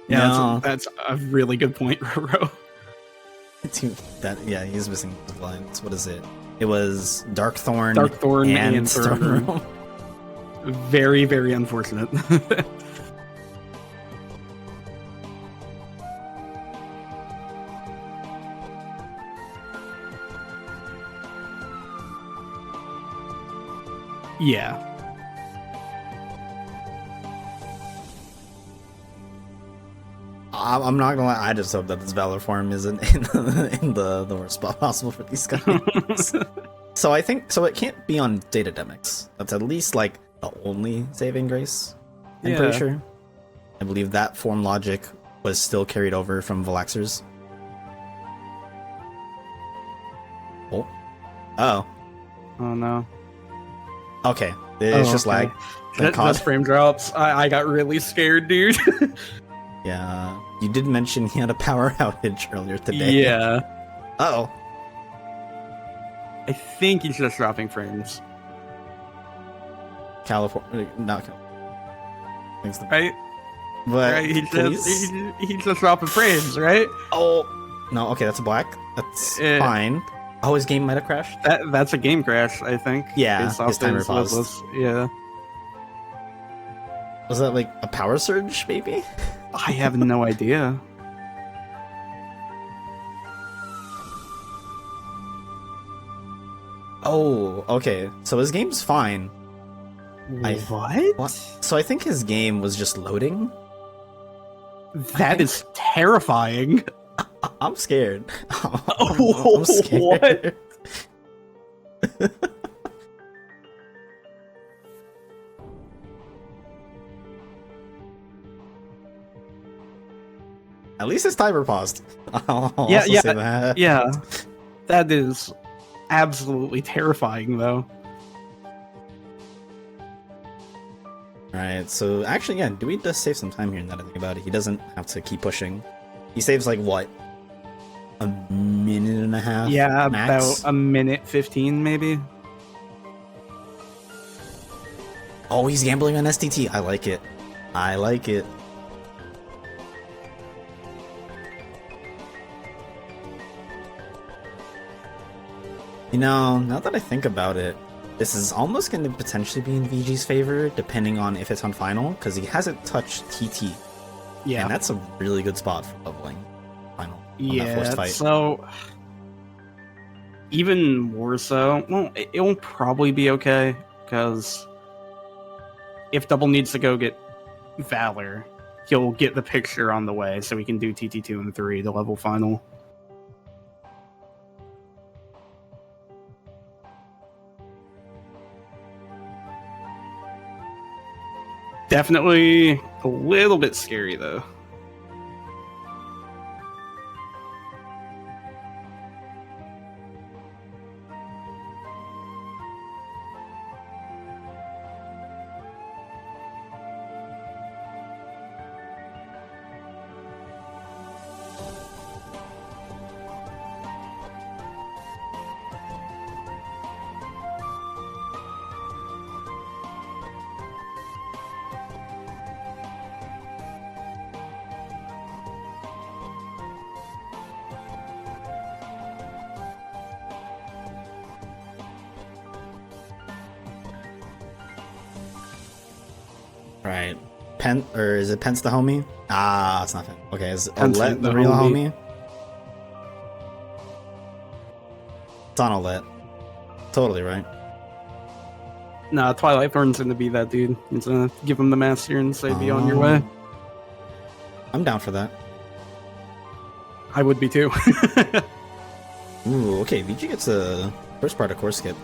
Yeah, No. that's a really good point, Roro. Yeah, he's missing the lines. What is it? It was Darkthorn, Darkthorn and Throne Throne Room. Very, very unfortunate. Yeah. I'm not gonna lie. I just hope that this Valor form isn't in the worst spot possible for these guys. So I think it can't be on Data Demics. That's at least like the only saving grace. I'm pretty sure. I believe that form logic was still carried over from Velaxers. Oh. Oh. Oh no. Okay. It's just okay. like the Just frame drops. I got really scared, dude. Yeah. You did mention he had a power outage earlier today. Yeah. Uh-oh. I think he's just dropping frames. California, not California. Thanks to- Right? But Right? please? He's just dropping frames, right? Oh no, okay, that's a black. That's fine. Oh, his game might have crashed. That's a game crash, I think. Yeah, based off his timer his paused. list. Yeah. Was that like a power surge, maybe? I have no idea. Oh, okay. So his game's fine. What? So I think his game was just loading. That is terrifying. I'm scared. Oh, I'm scared. At least his timer paused. I'll also say that. Yeah. That is absolutely terrifying, though. Alright, so actually, yeah, Dewey does save some time here now that I think about it. He doesn't have to keep pushing. He saves, like, what? A minute and a half? Yeah, max? about a minute 15, maybe. Oh, he's gambling on STT. I like it. I like it. You know, now that I think about it, this is almost going to potentially be in VG's favor, depending on if it's on final, because he hasn't touched TT. Yeah. And that's a really good spot for leveling final. On that forced Yeah, fight. so even more so, well, it will probably be okay, because if Double needs to go get Valor, he'll get the picture on the way, so we can do TT2 and 3, the level final. Definitely a little bit scary, though. Right. Or is it Pence the homie? Ah, it's not Pence. Okay, is Pence Olet the the real homie. homie? It's on Olet. Totally right. Nah, Twilight Thorn's gonna be that dude. He's gonna give him the master and say, be on your way. I'm down for that. I would be too. Ooh, okay, VG gets a first part of course skip.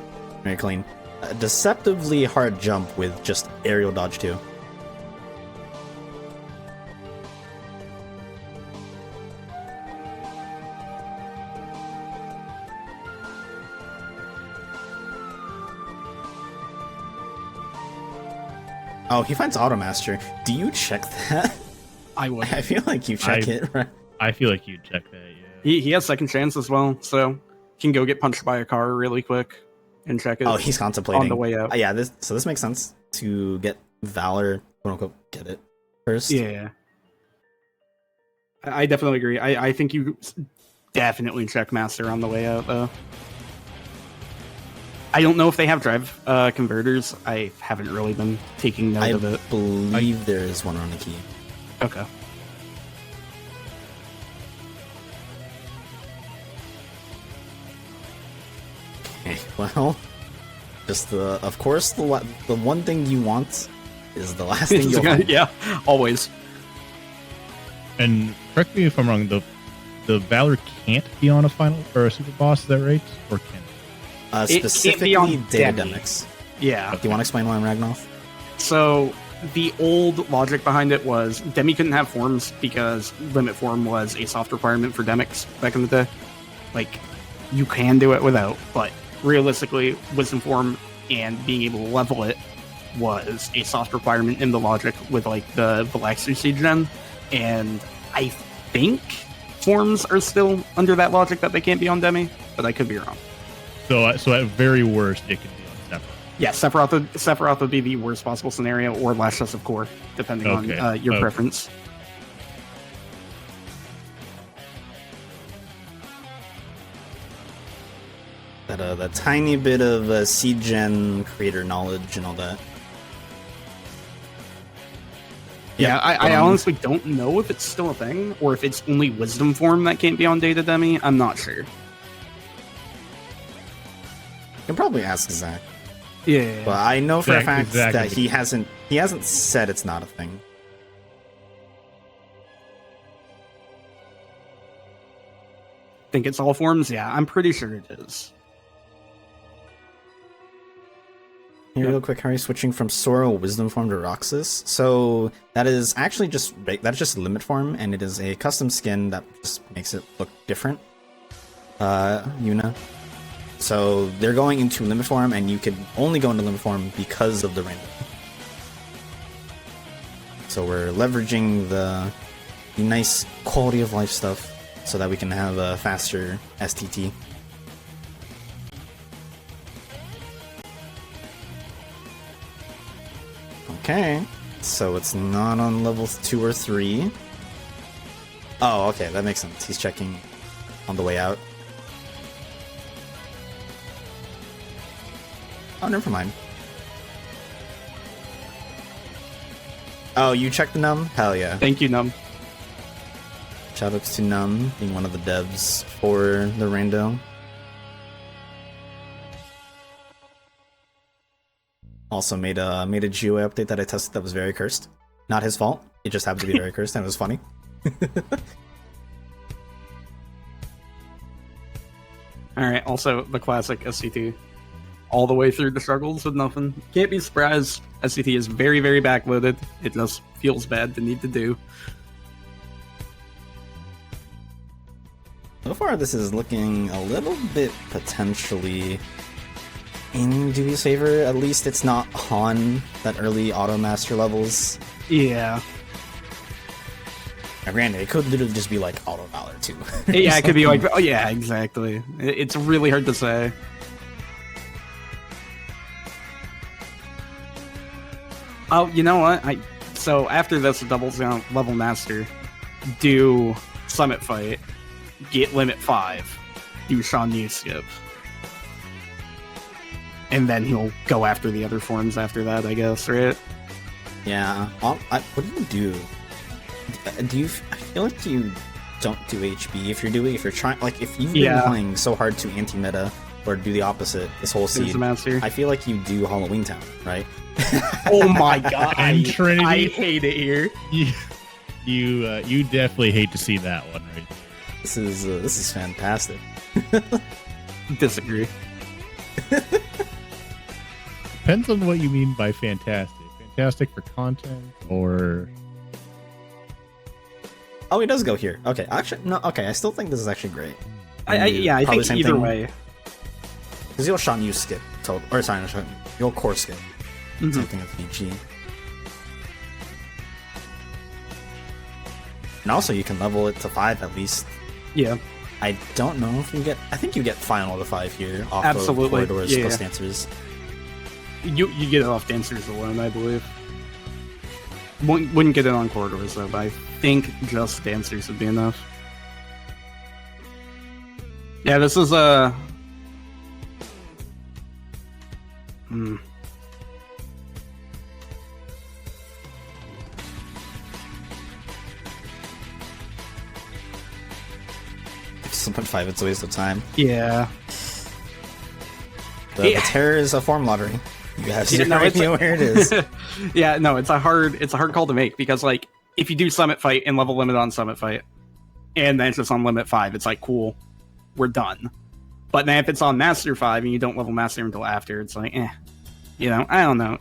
Very clean. A deceptively hard jump with just aerial dodge too. Oh, he finds Automaster. Do you check that? I would. I feel like you check it, right? I feel like you'd check that, yeah. He has second chance as well, so can go get punched by a car really quick and check it. Oh, he's contemplating on the way out. Yeah, this makes sense to get Valor, quote unquote, get it first. Yeah, I definitely agree. I think you definitely check Master on the way out, though. I don't know if they have drive converters. I haven't really been taking note of it. I believe there is one on the key. Okay. Okay, well, just of course, the one thing you want is the last thing you'll want. Yeah, always. And correct me if I'm wrong, the Valor can't be on a final or a super boss, is that right? Or can it? Specifically, Daedemics. Yeah. Do you want to explain why I'm Ragnoth? So, the old logic behind it was Demi couldn't have forms because limit form was a soft requirement for Demics back in the day. Like, you can do it without, but realistically, wisdom form and being able to level it was a soft requirement in the logic with, like, the Valaxer Siege gen. And I think forms are still under that logic that they can't be on Demi, but I could be wrong. So at very worst, it could be on Sephiroth. Yeah, Sephiroth would be the worst possible scenario, or Last Chest of Core, depending on your preference. That tiny bit of seed gen creator knowledge and all that. Yeah, I honestly don't know if it's still a thing, or if it's only wisdom form that can't be on Data Demi. I'm not sure. You can probably ask Zach. Yeah. But I know for a fact Zach that he hasn't said it's not a thing. Think it's all forms? Yeah, I'm pretty sure it is. Here, real quick, how are you switching from Sora Wisdom Form to Roxas? So that is actually just limit form, and it is a custom skin that just makes it look different. Yuna. So they're going into limit form, and you can only go into limit form because of the random. So we're leveraging the nice quality of life stuff so that we can have a faster STT. Okay, so it's not on levels 2 or 3. Oh, okay, that makes sense. He's checking on the way out. Oh, never mind. Oh, you checked the Num? Hell yeah. Thank you, Num. Shoutouts to Num, being one of the devs for the Rando. Also made a GUI update that I tested that was very cursed. Not his fault. It just happened to be very cursed and it was funny. Alright, also the classic SCT. All the way through the struggles with nothing. Can't be surprised. SCT is very, very backloaded. It just feels bad to need to do. So far, this is looking a little bit potentially in Dewey's favor. At least it's not on that early Auto Master levels. Yeah. And granted, it could literally just be like Auto Valor too. Yeah, it could be like, oh yeah, exactly. It's really hard to say. Oh, you know what? So after this doubles down level master, do summit fight, get limit 5, do Shan Yu skip. And then he'll go after the other forms after that, I guess, right? Yeah. What do you do? I feel like you don't do HB if you're trying, like, if you've been playing so hard to anti-meta or do the opposite this whole seed, Master. I feel like you do Halloween Town, right? Oh my god! And Trinity. I hate it here. You definitely hate to see that one, right? This is fantastic. Disagree. Depends on what you mean by fantastic. Fantastic for content, or Oh, he does go here. Okay, actually, no. Okay, I still think this is actually great. I Probably think same either thing. way. Because you'll Shan Yu skip, or sorry, not Shan Yu. You'll core skip. Mhm. Same thing with VG. And also, you can level it to 5 at least. Yeah, I don't know if you get. I think you get final to 5 here off Absolutely, of corridors yeah. plus dancers. you get it off dancers alone, I believe. Wouldn't get it on corridors though, but I think just dancers would be enough. Yeah, this is a. Just 1.5, it's a waste of time. Yeah. The Yeah. terror is a form lottery. You have Yeah, zero no, it's idea where it is. Yeah, no, it's a hard call to make because like if you do summit fight and level limit on summit fight, and then it's just on limit 5, it's like cool, we're done. But then if it's on master 5 and you don't level master until after, it's like you know, I don't know.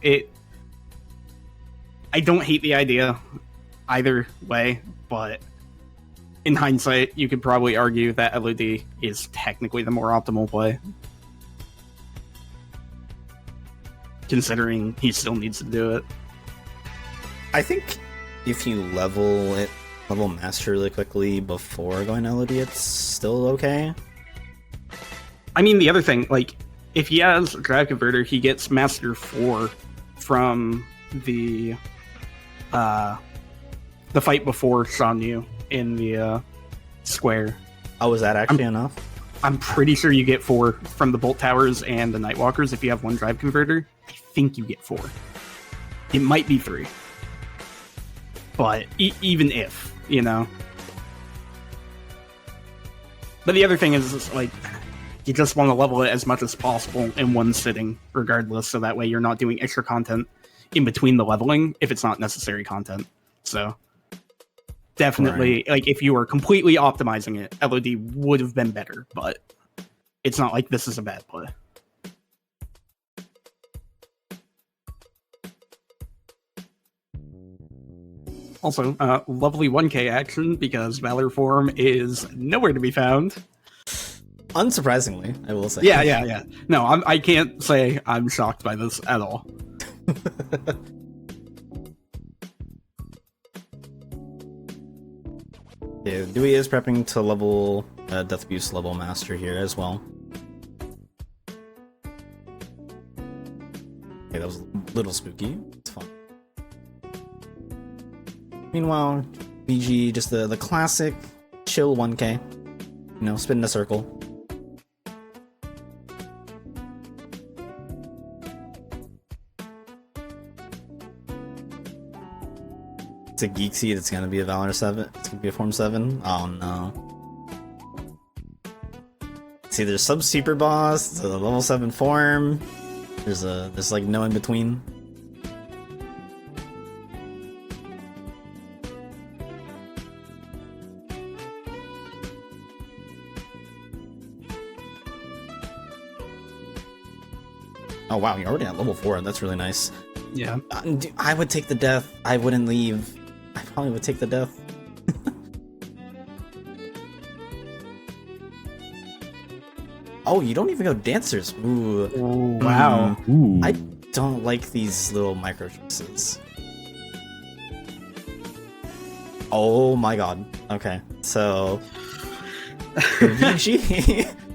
I don't hate the idea either way, but in hindsight, you could probably argue that LOD is technically the more optimal play. Considering he still needs to do it. I think if you level master really quickly before going to LOD, it's still okay. I mean, the other thing, like, if he has Drive Converter, he gets Master 4 from the fight before Shan Yu in the square. Oh, is that actually enough? I'm pretty sure you get 4 from the Bolt Towers and the Nightwalkers if you have one Drive Converter. I think you get 4. It might be 3. But even if, you know. But the other thing is, like, you just want to level it as much as possible in one sitting, regardless, so that way you're not doing extra content in between the leveling if it's not necessary content. So, definitely, like, if you were completely optimizing it, LOD would have been better, but it's not like this is a bad play. Also, lovely 1K action because Valor Form is nowhere to be found. Unsurprisingly, I will say. Yeah. No, I can't say I'm shocked by this at all. Yeah, Dewey is prepping to level Death Abuse level master here as well. Okay, that was a little spooky. It's fun. Meanwhile, BG, just the classic chill 1K. You know, spin in a circle. It's a Geek Seed, it's gonna be a Valor 7. It's gonna be a Form 7. Oh no. See, there's sub super boss, it's a level 7 form. There's like no in between. Oh wow, you're already at level 4. That's really nice. Yeah. I would take the death. I wouldn't leave. I probably would take the death. Oh, you don't even go dancers. Ooh. Oh, wow. Ooh. I don't like these little micro choices. Oh my god. Okay, so the VG,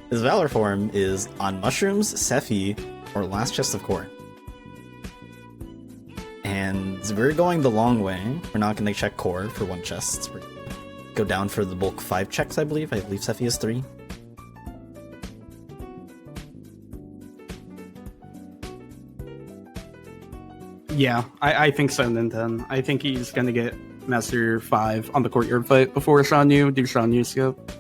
his Valor form is on mushrooms, Sephi, or last chest of core. And we're going the long way. We're not going to check core for 1 chest. We're gonna go down for the bulk 5 checks, I believe. I believe Sephi is 3. Yeah, I think so, Ninten. I think he's going to get Master 5 on the courtyard fight before Shan Yu, do Shan Yu skip.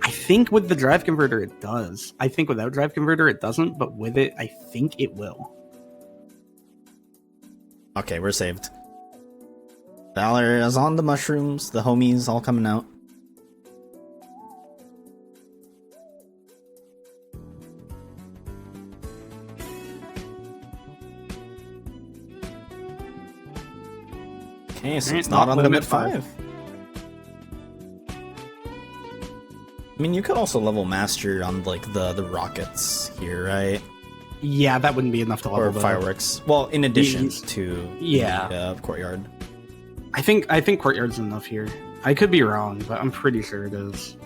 I think with the drive converter it does. I think without drive converter it doesn't, but with it, I think it will. Okay, we're saved. Valor is on the mushrooms, the homies all coming out. Okay, so it's not on limit 5. I mean, you could also level master on like the rockets here, right? Yeah, that wouldn't be enough to level. Or fireworks. Well, in addition to the courtyard. I think courtyard's enough here. I could be wrong, but I'm pretty sure it is.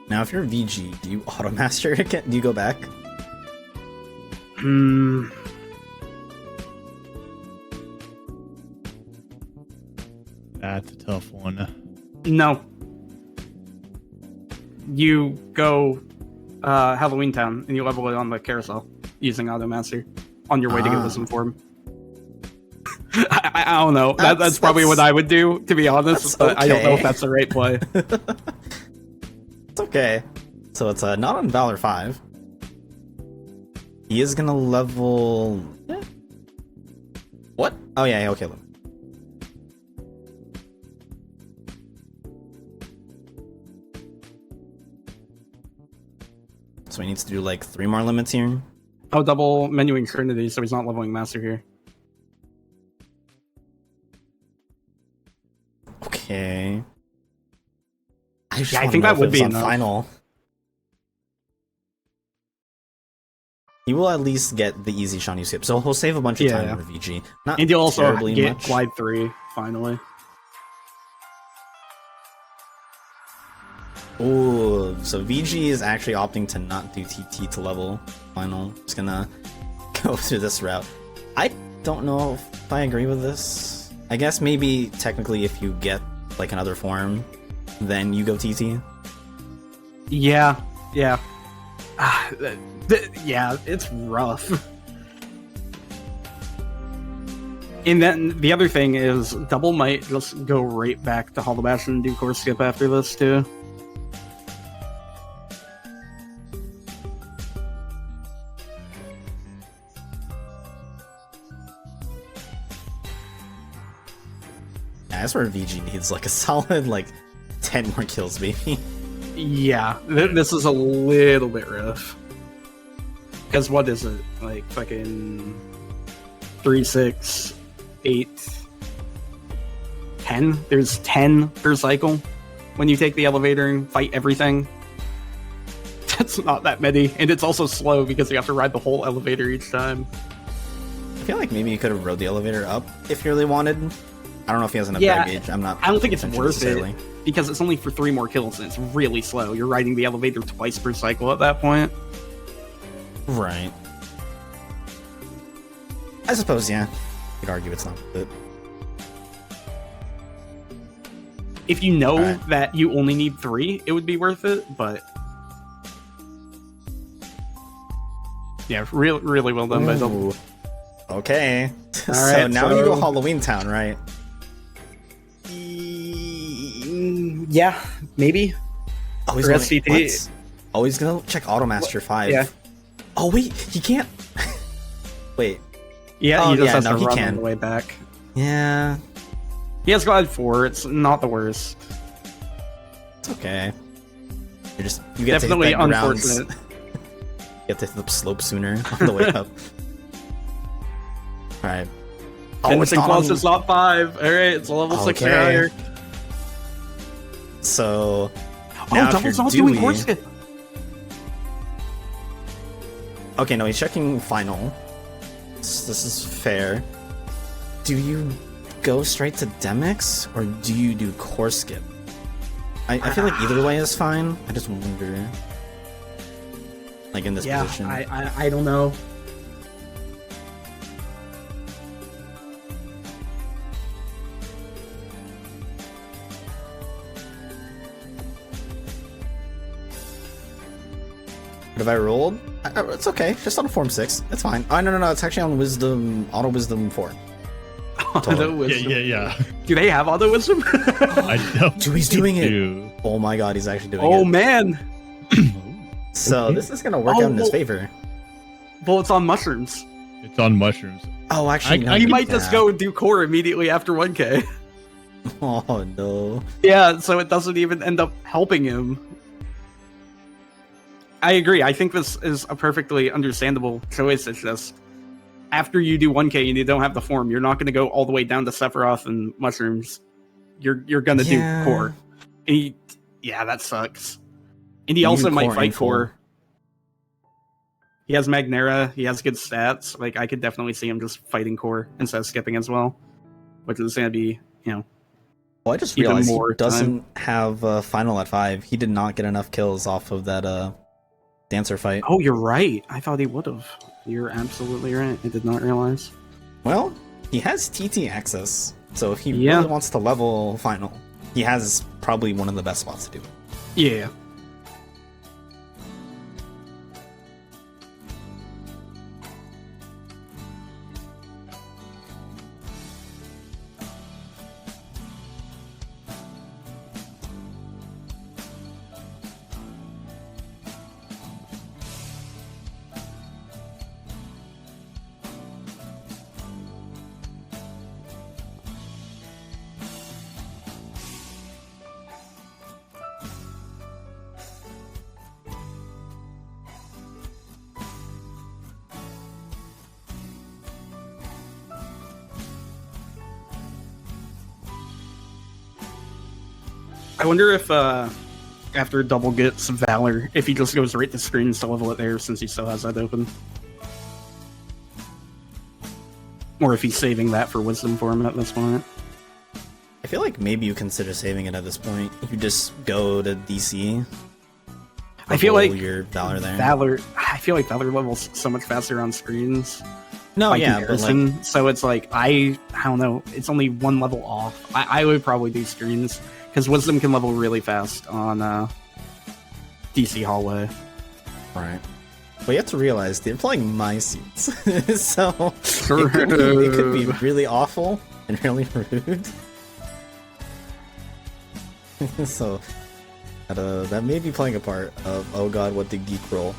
Now, if you're VG, do you auto master it? Do you go back? That's a tough one. No. You go Halloween Town and you level it on the carousel using Auto Master on your way to get this inform. I don't know. That's probably what I would do, to be honest. But I don't know if that's the right play. It's okay. So it's not on Valor 5. He is gonna level... What? Oh yeah, okay. So he needs to do like 3 more limits here. Oh, double menuing Trinity, so he's not leveling Master here. Okay. I think that would be enough. Final. He will at least get the easy Shawnee skip, so he'll save a bunch of time for VG. Not and you'll also get much. Glide 3, finally. Ooh, so VG is actually opting to not do TT to level final. Just gonna go through this route. I don't know if I agree with this. I guess maybe technically if you get like another form, then you go TT. Yeah. Yeah, it's rough. And then the other thing is Double might just go right back to Hollow Bash and do course skip after this too. That's where VG needs like a solid like 10 more kills, maybe. Yeah, this is a little bit rough. Because what is it? Like fucking 3, 6, 8, 10? There's 10 per cycle when you take the elevator and fight everything. That's not that many. And it's also slow because you have to ride the whole elevator each time. I feel like maybe you could have rode the elevator up if you really wanted. I don't know if he has enough gauge. I don't think it's worth it because it's only for 3 more kills and it's really slow. You're riding the elevator twice per cycle at that point. Right. I suppose, yeah. You could argue it's not worth it. If you know that you only need 3, it would be worth it, but... Yeah, really well done by Double. Okay. So now you go Halloween Town, right? Yeah, maybe. Oh, he's gonna check Automaster 5. Yeah. Oh wait, he can't. Wait. Yeah, he just has to run on the way back. Yeah. He has Glide 4. It's not the worst. It's okay. You get definitely to hit that unfortunate. You have to hit the slope sooner on the way up. All right. Oh, it's not 5. All right, it's a level 6 or higher. So now Double's not doing course skip. Okay, no, he's checking final. This is fair. Do you go straight to Demix or do you do course skip? I feel like either way is fine. I just wonder, like in this position. I don't know. What have I rolled? It's okay. Just on a Form 6. It's fine. Oh, no. It's actually on Wisdom, Auto Wisdom 4. Auto Wisdom. Yeah. Do they have auto wisdom? I don't. Dewey's doing it. do. Oh my god, he's actually doing it. Oh man! So Okay. this is gonna work out in his favor. Well, it's on mushrooms. It's on mushrooms. Oh, actually, no, You might just go and do core immediately after 1k. Oh no. Yeah, so it doesn't even end up helping him. I agree. I think this is a perfectly understandable choice. It's just after you do 1k and you don't have the form, you're not going to go all the way down to Sephiroth and mushrooms. You're going to do core. And that sucks. And he also might fight core. He has Magnera. He has good stats. Like, I could definitely see him just fighting core instead of skipping as well, which is going to be, Well, I just realized he doesn't have final at 5. He did not get enough kills off of that dancer fight. Oh, you're right. I thought he would have. You're absolutely right. I did not realize. Well, he has TT access, so if he really wants to level final, he has probably one of the best spots to do it. Yeah. I wonder if after Double gets Valor, if he just goes right to screens to level it there since he still has that open. Or if he's saving that for Wisdom for him at this point. I feel like maybe you consider saving it at this point. You just go to DC. I feel like your Valor there. I feel like Valor levels so much faster on screens. No, by yeah, but comparison. So it's like I don't know. It's only one level off. I would probably do screens because Wisdom can level really fast on DC hallway. Right. But you have to realize they're playing my seats, so Sure. it could be really awful and really rude. So that may be playing a part of oh god, what the geek roll.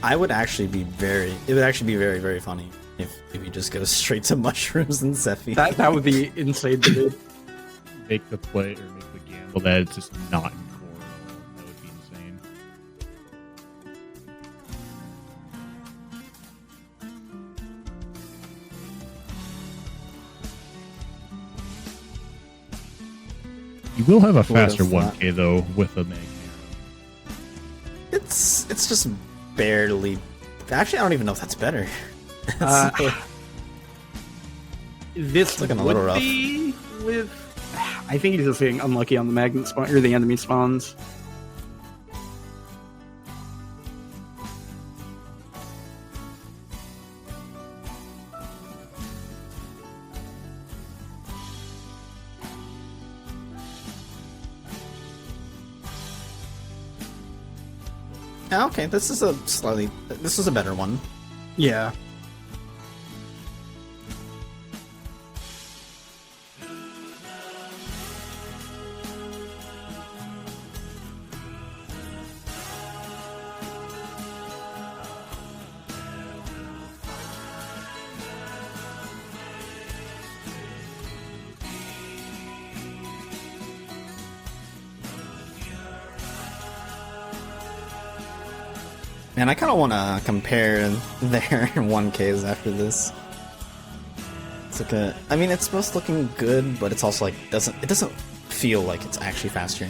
It would actually be very, very funny if you just go straight to mushrooms and Sephi. That would be insane to do. Make the play or make the gamble that it's just not in core at all. That would be insane. You will have a faster 1K though with a Magnera. It's just barely. Actually, I don't even know if that's better. This looking a little rough. Be with. I think he's just getting unlucky on the magnet spawn or the enemy spawns. Okay, this is a better one. Yeah. Man, I kind of want to compare their 1Ks after this. It's like I mean, it's both looking good, but it's also like it doesn't feel like it's actually faster.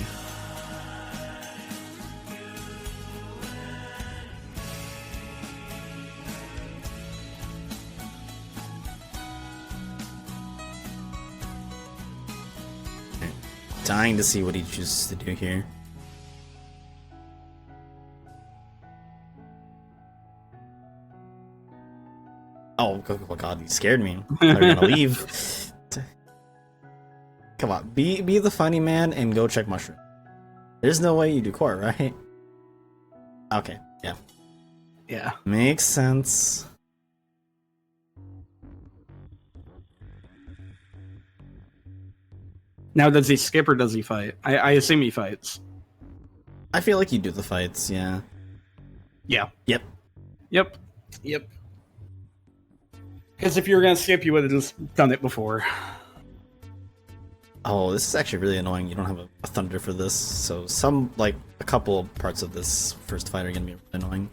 Dying to see what he chooses to do here. Oh god, he scared me. I thought you were gonna leave. Come on, be the funny man and go check mushroom. There's no way you do core, right? Okay, yeah. Yeah. Makes sense. Now, does he skip or does he fight? I assume he fights. I feel like you do the fights, yeah. Yeah. Yep. Yep. Yep. Because if you were gonna skip, you would have just done it before. Oh, this is actually really annoying. You don't have a thunder for this, so a couple parts of this first fight are gonna be really annoying.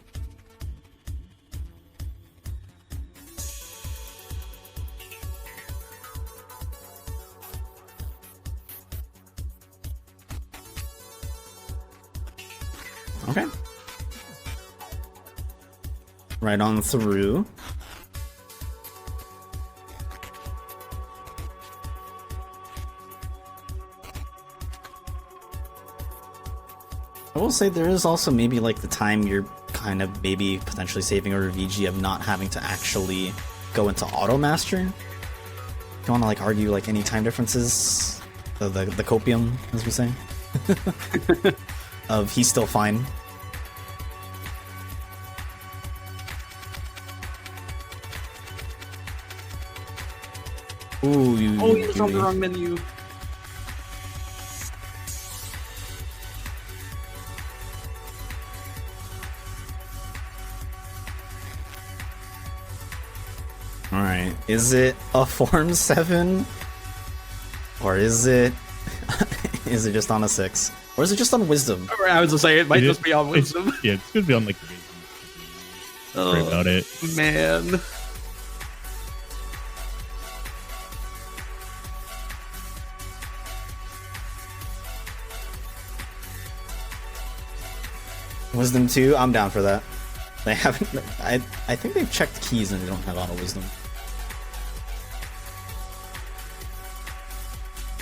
Okay. Right on through. I will say there is also maybe like the time you're kind of maybe potentially saving over VG of not having to actually go into auto master. If you want to like argue like any time differences, the copium as we say, of he's still fine. Ooh, he was on the wrong menu. Alright, is it a Form 7? Or is it is it just on a 6? Or is it just on Wisdom? I was gonna say, it might just be on Wisdom. Yeah, it's gonna be on like the Wisdom. Sorry about it. Man. Wisdom 2? I'm down for that. They haven't... I think they've checked keys and they don't have auto Wisdom.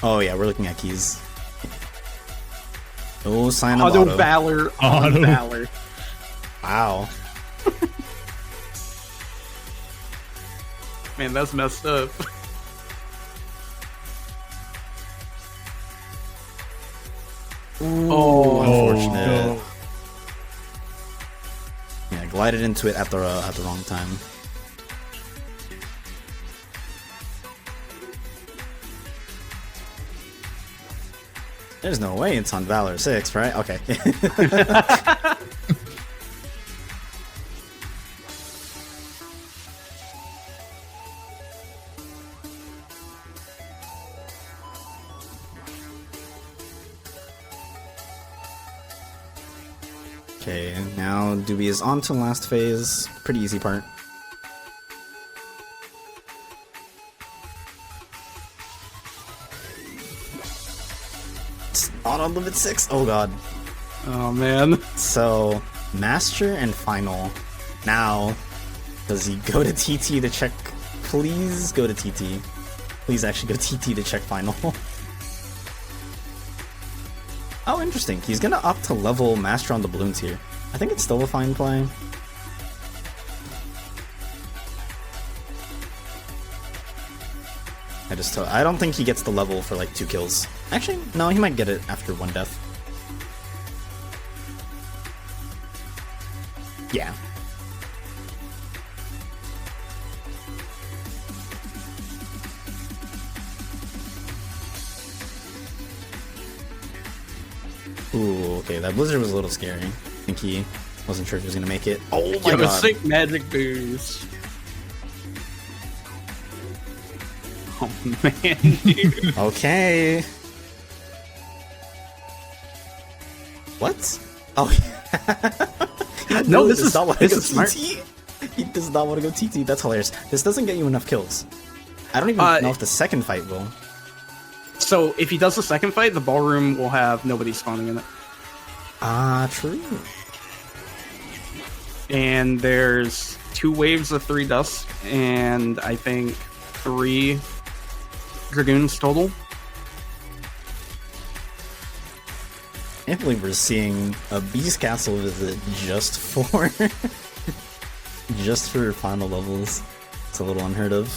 Oh yeah, we're looking at keys. No sign of auto. Valor. Auto Valor. Wow. Man, that's messed up. Ooh, unfortunate. No. Yeah, glided into it at the wrong time. There's no way it's on Valor 6, right? Okay. Okay, now Dewey is on to last phase. Pretty easy part. It's not on limit 6? Oh god. Oh man. So, Master and Final. Now, does he go to TT to check? Please go to TT. Please actually go TT to check Final. Oh, interesting. He's gonna opt to level Master on the balloons here. I think it's still a fine play. I don't think he gets the level for like 2 kills. Actually, no, he might get it after 1 death. Yeah. Ooh, okay, that blizzard was a little scary. I think he wasn't sure if he was gonna make it. Oh my god! A sick magic boost. Oh man, dude. Okay. What? Oh, no, this is smart. He does not want to go TT. That's hilarious. This doesn't get you enough kills. I don't even know if the second fight will. So if he does the second fight, the ballroom will have nobody spawning in it. Ah, true. And there's 2 waves of 3 dusk, and I think 3 dragoons total. I can't believe we're seeing a Beast Castle visit just for just for final levels. It's a little unheard of.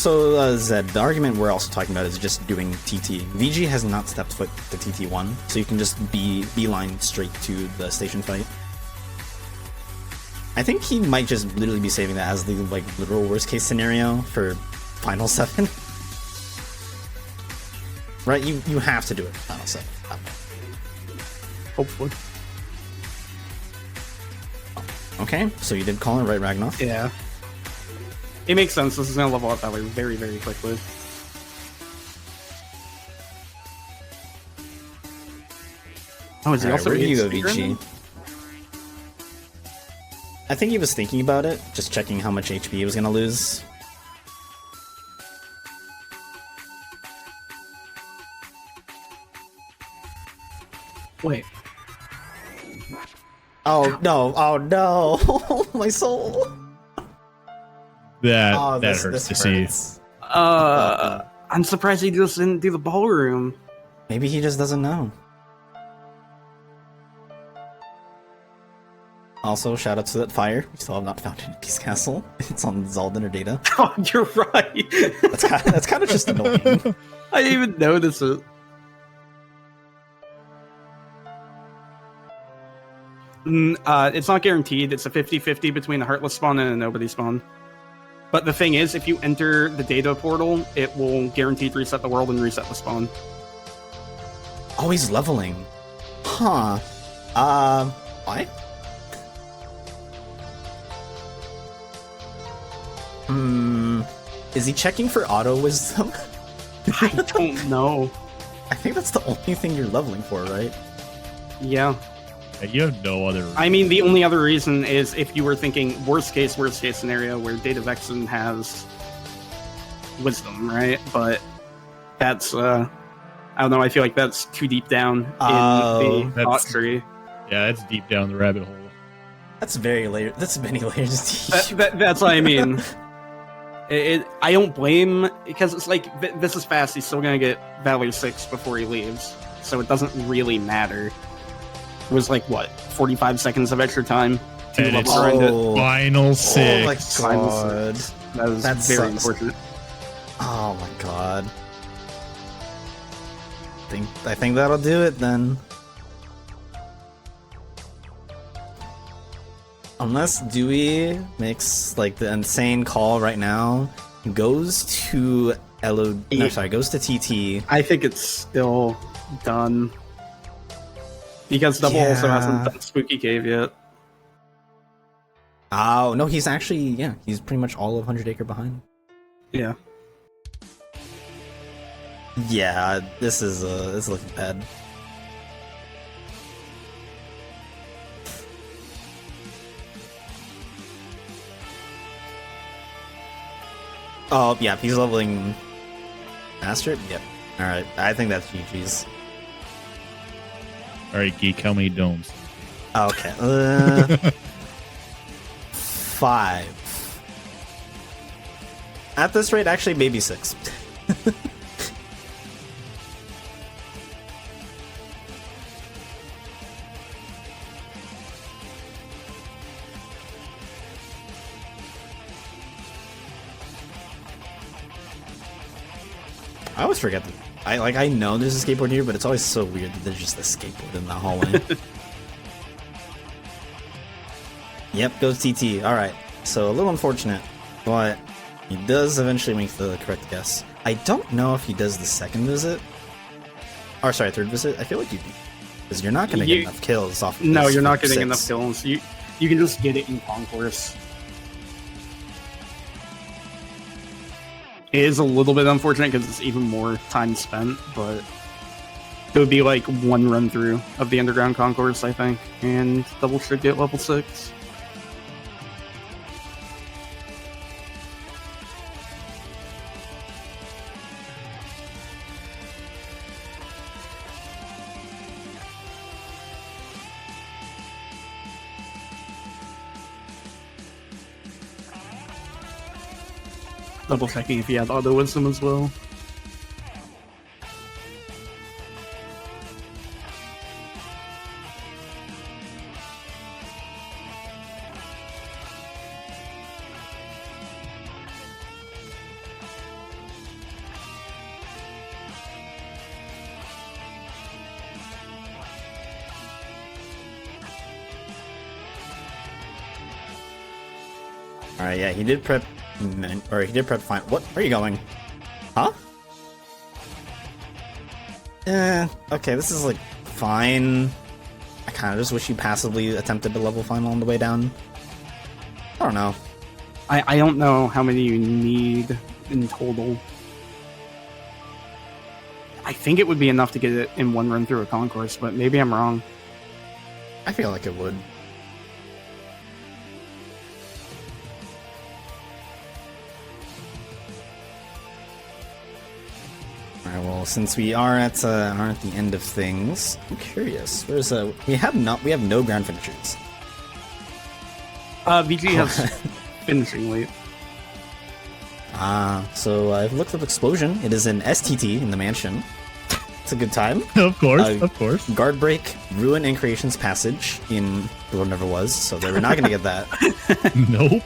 So, Zed, the argument we're also talking about is just doing TT. VG has not stepped foot to TT1, so you can just beeline straight to the station fight. I think he might just literally be saving that as the like literal worst case scenario for Final 7. Right? You have to do it for Final 7. Hopefully. Okay, so you did call it, right, Ragnar? Yeah. It makes sense. This is going to level up that way very, very quickly. Oh, is he also where do you go, speaker in Vici? him? I think he was thinking about it, just checking how much HP he was going to lose. Wait. Oh no! Oh no! My soul! That hurts to see. I'm surprised he just didn't do the ballroom. Maybe he just doesn't know. Also, shout out to that fire. We still have not found it in Peace Castle. It's on Zaldin or Data. Oh, you're right. That's kind of just annoying. I didn't even notice it. It's not guaranteed. It's a 50-50 between a Heartless spawn and a Nobody spawn. But the thing is, if you enter the data portal, it will guaranteed reset the world and reset the spawn. Oh, he's leveling. Huh. Why? Is he checking for auto wisdom? I don't know. I think that's the only thing you're leveling for, right? Yeah. You have no other. I mean, the only other reason is if you were thinking worst case scenario where Data Vexen has wisdom, right? But that's, I don't know, I feel like that's too deep down in the thought tree. Yeah, that's deep down the rabbit hole. That's very layered. That's many layers deep. That's what I mean. I don't blame, because it's like, this is fast, he's still going to get Valor 6 before he leaves, so it doesn't really matter. It was like, what, 45 seconds of extra time to And level it's around it. Final 6. Oh my god. That's very unfortunate. Oh my god. I think that'll do it then. Unless Dewey makes like the insane call right now, goes to goes to TT. I think it's still done. Because Double also hasn't done Spooky Cave yet. Oh, no, he's actually, he's pretty much all of 100 Acre behind. Yeah. Yeah, this is looking bad. Oh, yeah, he's leveling Master? Yep. Alright, I think that's GG's. Alright, Geek, how many domes? Okay. 5. At this rate, actually, maybe 6. I always forget that. I know there's a skateboard here, but it's always so weird that there's just a skateboard in the hallway. Yep, goes TT. Alright. So a little unfortunate, but he does eventually make the correct guess. I don't know if he does the second visit. Or sorry, third visit. I feel like you do. Because you're not gonna get enough kills off of No, this you're not for getting 6. enough kills. You can just get it in Concourse. It is a little bit unfortunate because it's even more time spent, but it would be like one run through of the Underground Concourse, I think, and Double should get level 6. Double checking if he had auto wisdom as well. Alright, yeah, he did prep, or he did prep fine. What? Where are you going? Huh? Okay, this is like fine. I kind of just wish he passively attempted to level final on the way down. I don't know. I don't know how many you need in total. I think it would be enough to get it in one run through a concourse, but maybe I'm wrong. I feel like it would. Alright, well, since we are at the end of things, I'm curious. Where's we have no ground finishers. VG has finishing weight. So I've looked up Explosion. It is an STT in the mansion. It's a good time. Of course. Guard Break, Ruin and Creation's Passage in The World Never Was, so they were not going to get that. Nope.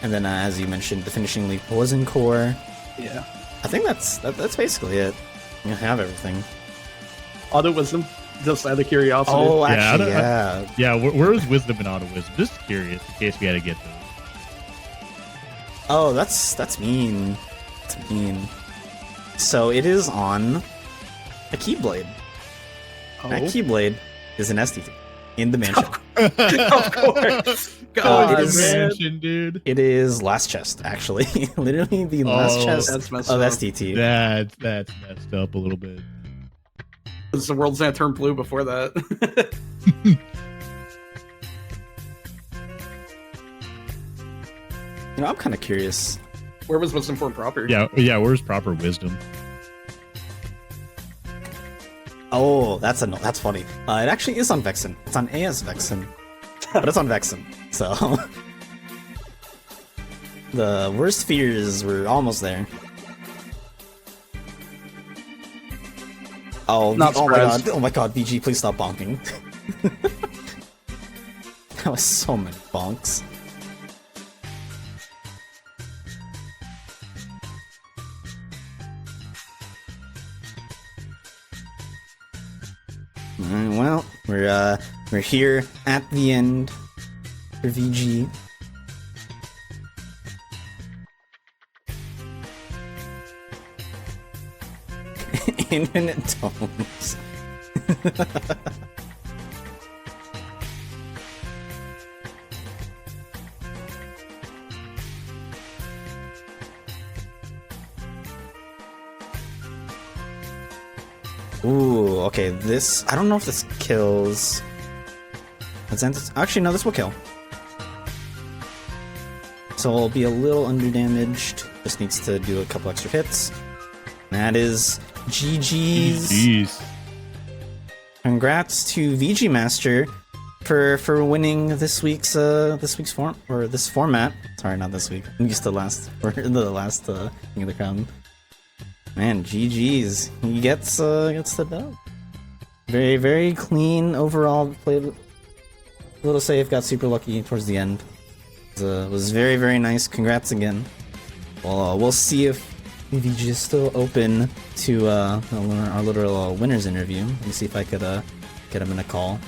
And then, as you mentioned, the finishing leap was in Core. Yeah. I think that's basically it. You have everything. Auto Wisdom, just out of curiosity. Oh, actually, yeah. Yeah, where is Wisdom and Auto Wisdom? Just curious, in case we had to get those. Oh, that's mean. That's mean. So it is on a Keyblade. Oh. That Keyblade is an STT in the mansion. Of course. God, it is, mansion, dude. It is last chest, actually. Literally the last chest of STT. That's messed up a little bit. The world's not turned blue before that. You know, I'm kind of curious. Where was Wisdom Form proper? Yeah. Where's proper Wisdom? Oh, that's funny. It actually is on Vexen. It's on AS Vexen, but it's on Vexen. So the worst fears were almost there. Oh, oh my god, VG, please stop bonking. That was so many bonks. Well, we're here at the end for VG. Infinite tomes. Ooh, okay, this... I don't know if this kills... Actually, no, this will kill. So it'll be a little underdamaged. Just needs to do a couple extra hits. That is GG's. Jeez. Congrats to VGmaster for winning this week's format. Sorry, not this week. I'm used to the last King of the Crown. Man, GG's. He gets the dub. Very, very clean overall. Played a little safe, got super lucky towards the end. It was very, very nice. Congrats again. Well, we'll see if VG is still open to our little winners interview. Let me see if I could get him in a call.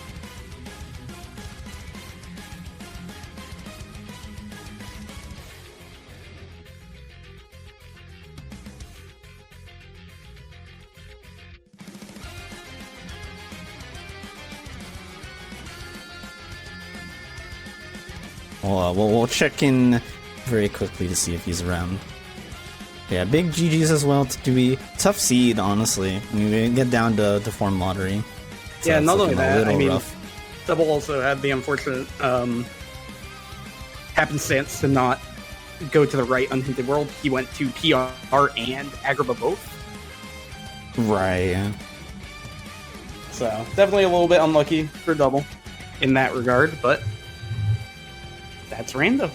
We'll check in very quickly to see if he's around. Yeah, big GG's as well to Dewey. Tough seed, honestly. I mean, we get down to form lottery. So yeah, not only that, I mean, rough. Double also had the unfortunate happenstance to not go to the right Unhinted World. He went to PR and Agrabah both. Right. So, definitely a little bit unlucky for Double in that regard, but that's random.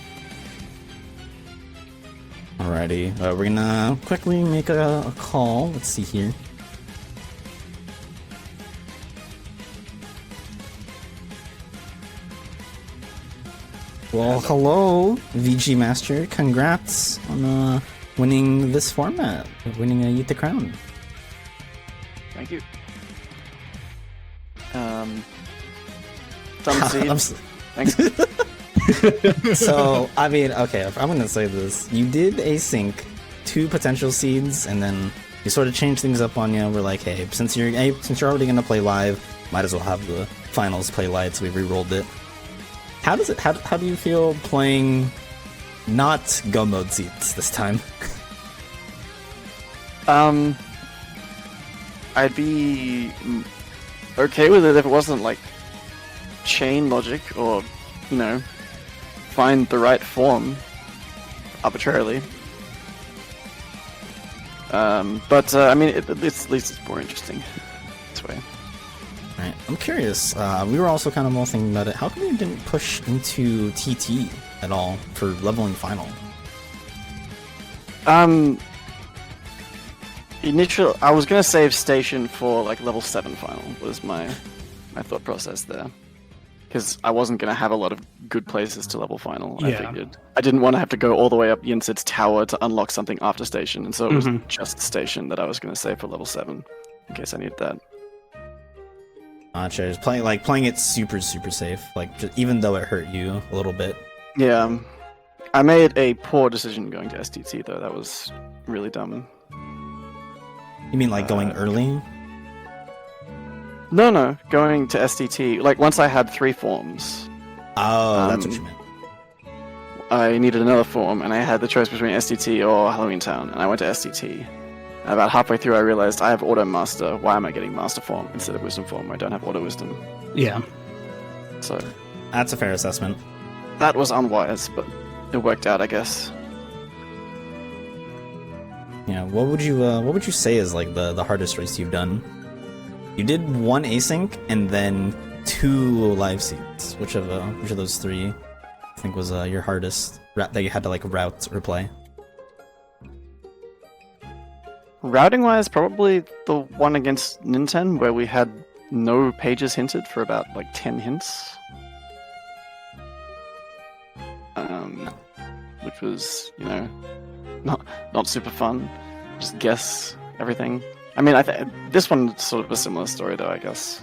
Alrighty, we're gonna quickly make a call. Let's see here. Well, hello, VGmaster. Congrats on winning this format, winning a Yeet the Crown. Thank you. Some seed. Thanks. So, I mean, okay, I'm going to say this. You did async 2 potential seeds, and then you sort of changed things up on you. We're like, hey, since you're already going to play live, might as well have the finals play live, so we re-rolled it. How do you feel playing not go mode seeds this time? I'd be okay with it if it wasn't like chain logic or, you know, find the right form arbitrarily. But I mean, at least it's more interesting this way. Right. I'm curious. We were also kind of all thinking about it. How come you didn't push into TT at all for leveling final? Initial, I was gonna save station for like level 7 final was my thought process there, because I wasn't gonna have a lot of good places to level final. I figured I didn't want to have to go all the way up Yinsid's tower to unlock something after station, and so it was just station that I was gonna save for level 7 in case I needed that. Gotcha. Just playing it super safe, like just, even though it hurt you a little bit. Yeah, I made a poor decision going to STT though. That was really dumb. You mean like going early? No, going to STT. Like once I had 3 forms. Oh, that's what you meant. I needed another form, and I had the choice between STT or Halloween Town, and I went to STT. And about halfway through, I realized I have Auto Master. Why am I getting Master Form instead of Wisdom Form? I don't have Auto Wisdom. Yeah. So That's a fair assessment. that was unwise, but it worked out, I guess. Yeah. What would you say is like the hardest race you've done? You did 1 async and then 2 live seeds. Which of those 3 I think was your hardest that you had to like route or play? Routing wise, probably the one against Nintendo where we had no pages hinted for about like 10 hints. Which was, you know, not super fun. Just guess everything. I mean, this one's sort of a similar story though, I guess.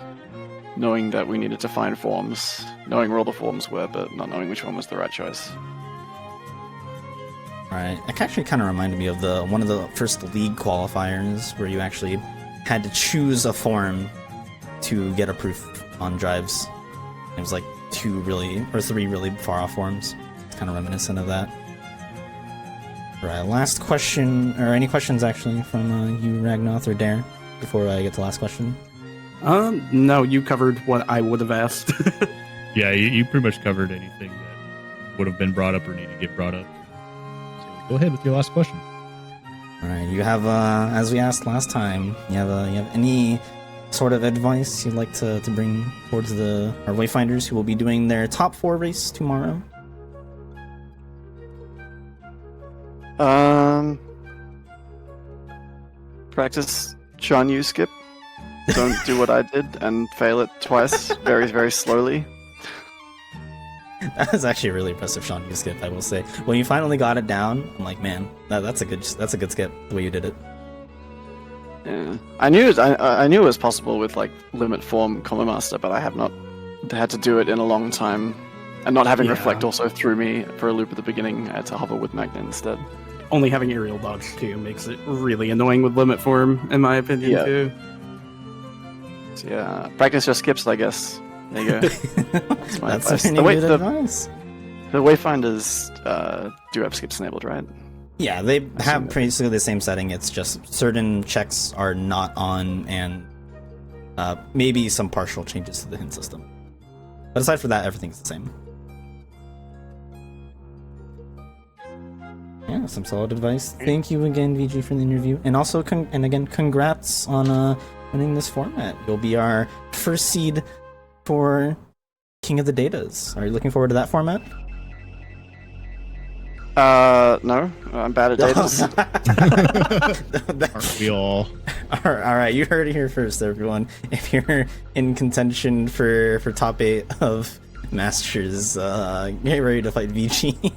Knowing that we needed to find forms, knowing where all the forms were, but not knowing which one was the right choice. Right. It actually kind of reminded me of one of the first league qualifiers where you actually had to choose a form to get a proof on drives. It was like 3 really far off forms. It's kind of reminiscent of that. Right. Last question, or any questions actually from you, Ragnoth or Dare, before I get to the last question? No, you covered what I would have asked. Yeah, you pretty much covered anything that would have been brought up or needed to get brought up. Go ahead with your last question. All right, you have, as we asked last time, you have any sort of advice you'd like to bring towards our Wayfinders who will be doing their top 4 race tomorrow? Practice Sean Yu skip. Don't do what I did and fail it twice, very, very slowly. That was actually a really impressive Sean Yu skip, I will say. When you finally got it down, I'm like, man, that's a good skip the way you did it. Yeah, I knew it was possible with like limit form Combo Master, but I have not had to do it in a long time, and not having Reflect also threw me for a loop at the beginning. I had to hover with Magnet instead. Only having aerial dodge too makes it really annoying with limit form, in my opinion too. So, yeah, practice your skips, I guess. There you go. That's my That's advice. good advice. The Wayfinders do have skips enabled, right? Yeah, they have basically the same setting. It's just certain checks are not on, and maybe some partial changes to the hint system. But aside from that, everything's the same. Yeah, some solid advice. Thank you again, VG, for the interview, and also congrats on winning this format. You'll be our first seed for King of the Datas. Are you looking forward to that format? No, I'm bad at datas. Aren't we all? All right, you heard it here first, everyone. If you're in contention for top 8 of Masters, get ready to fight VG.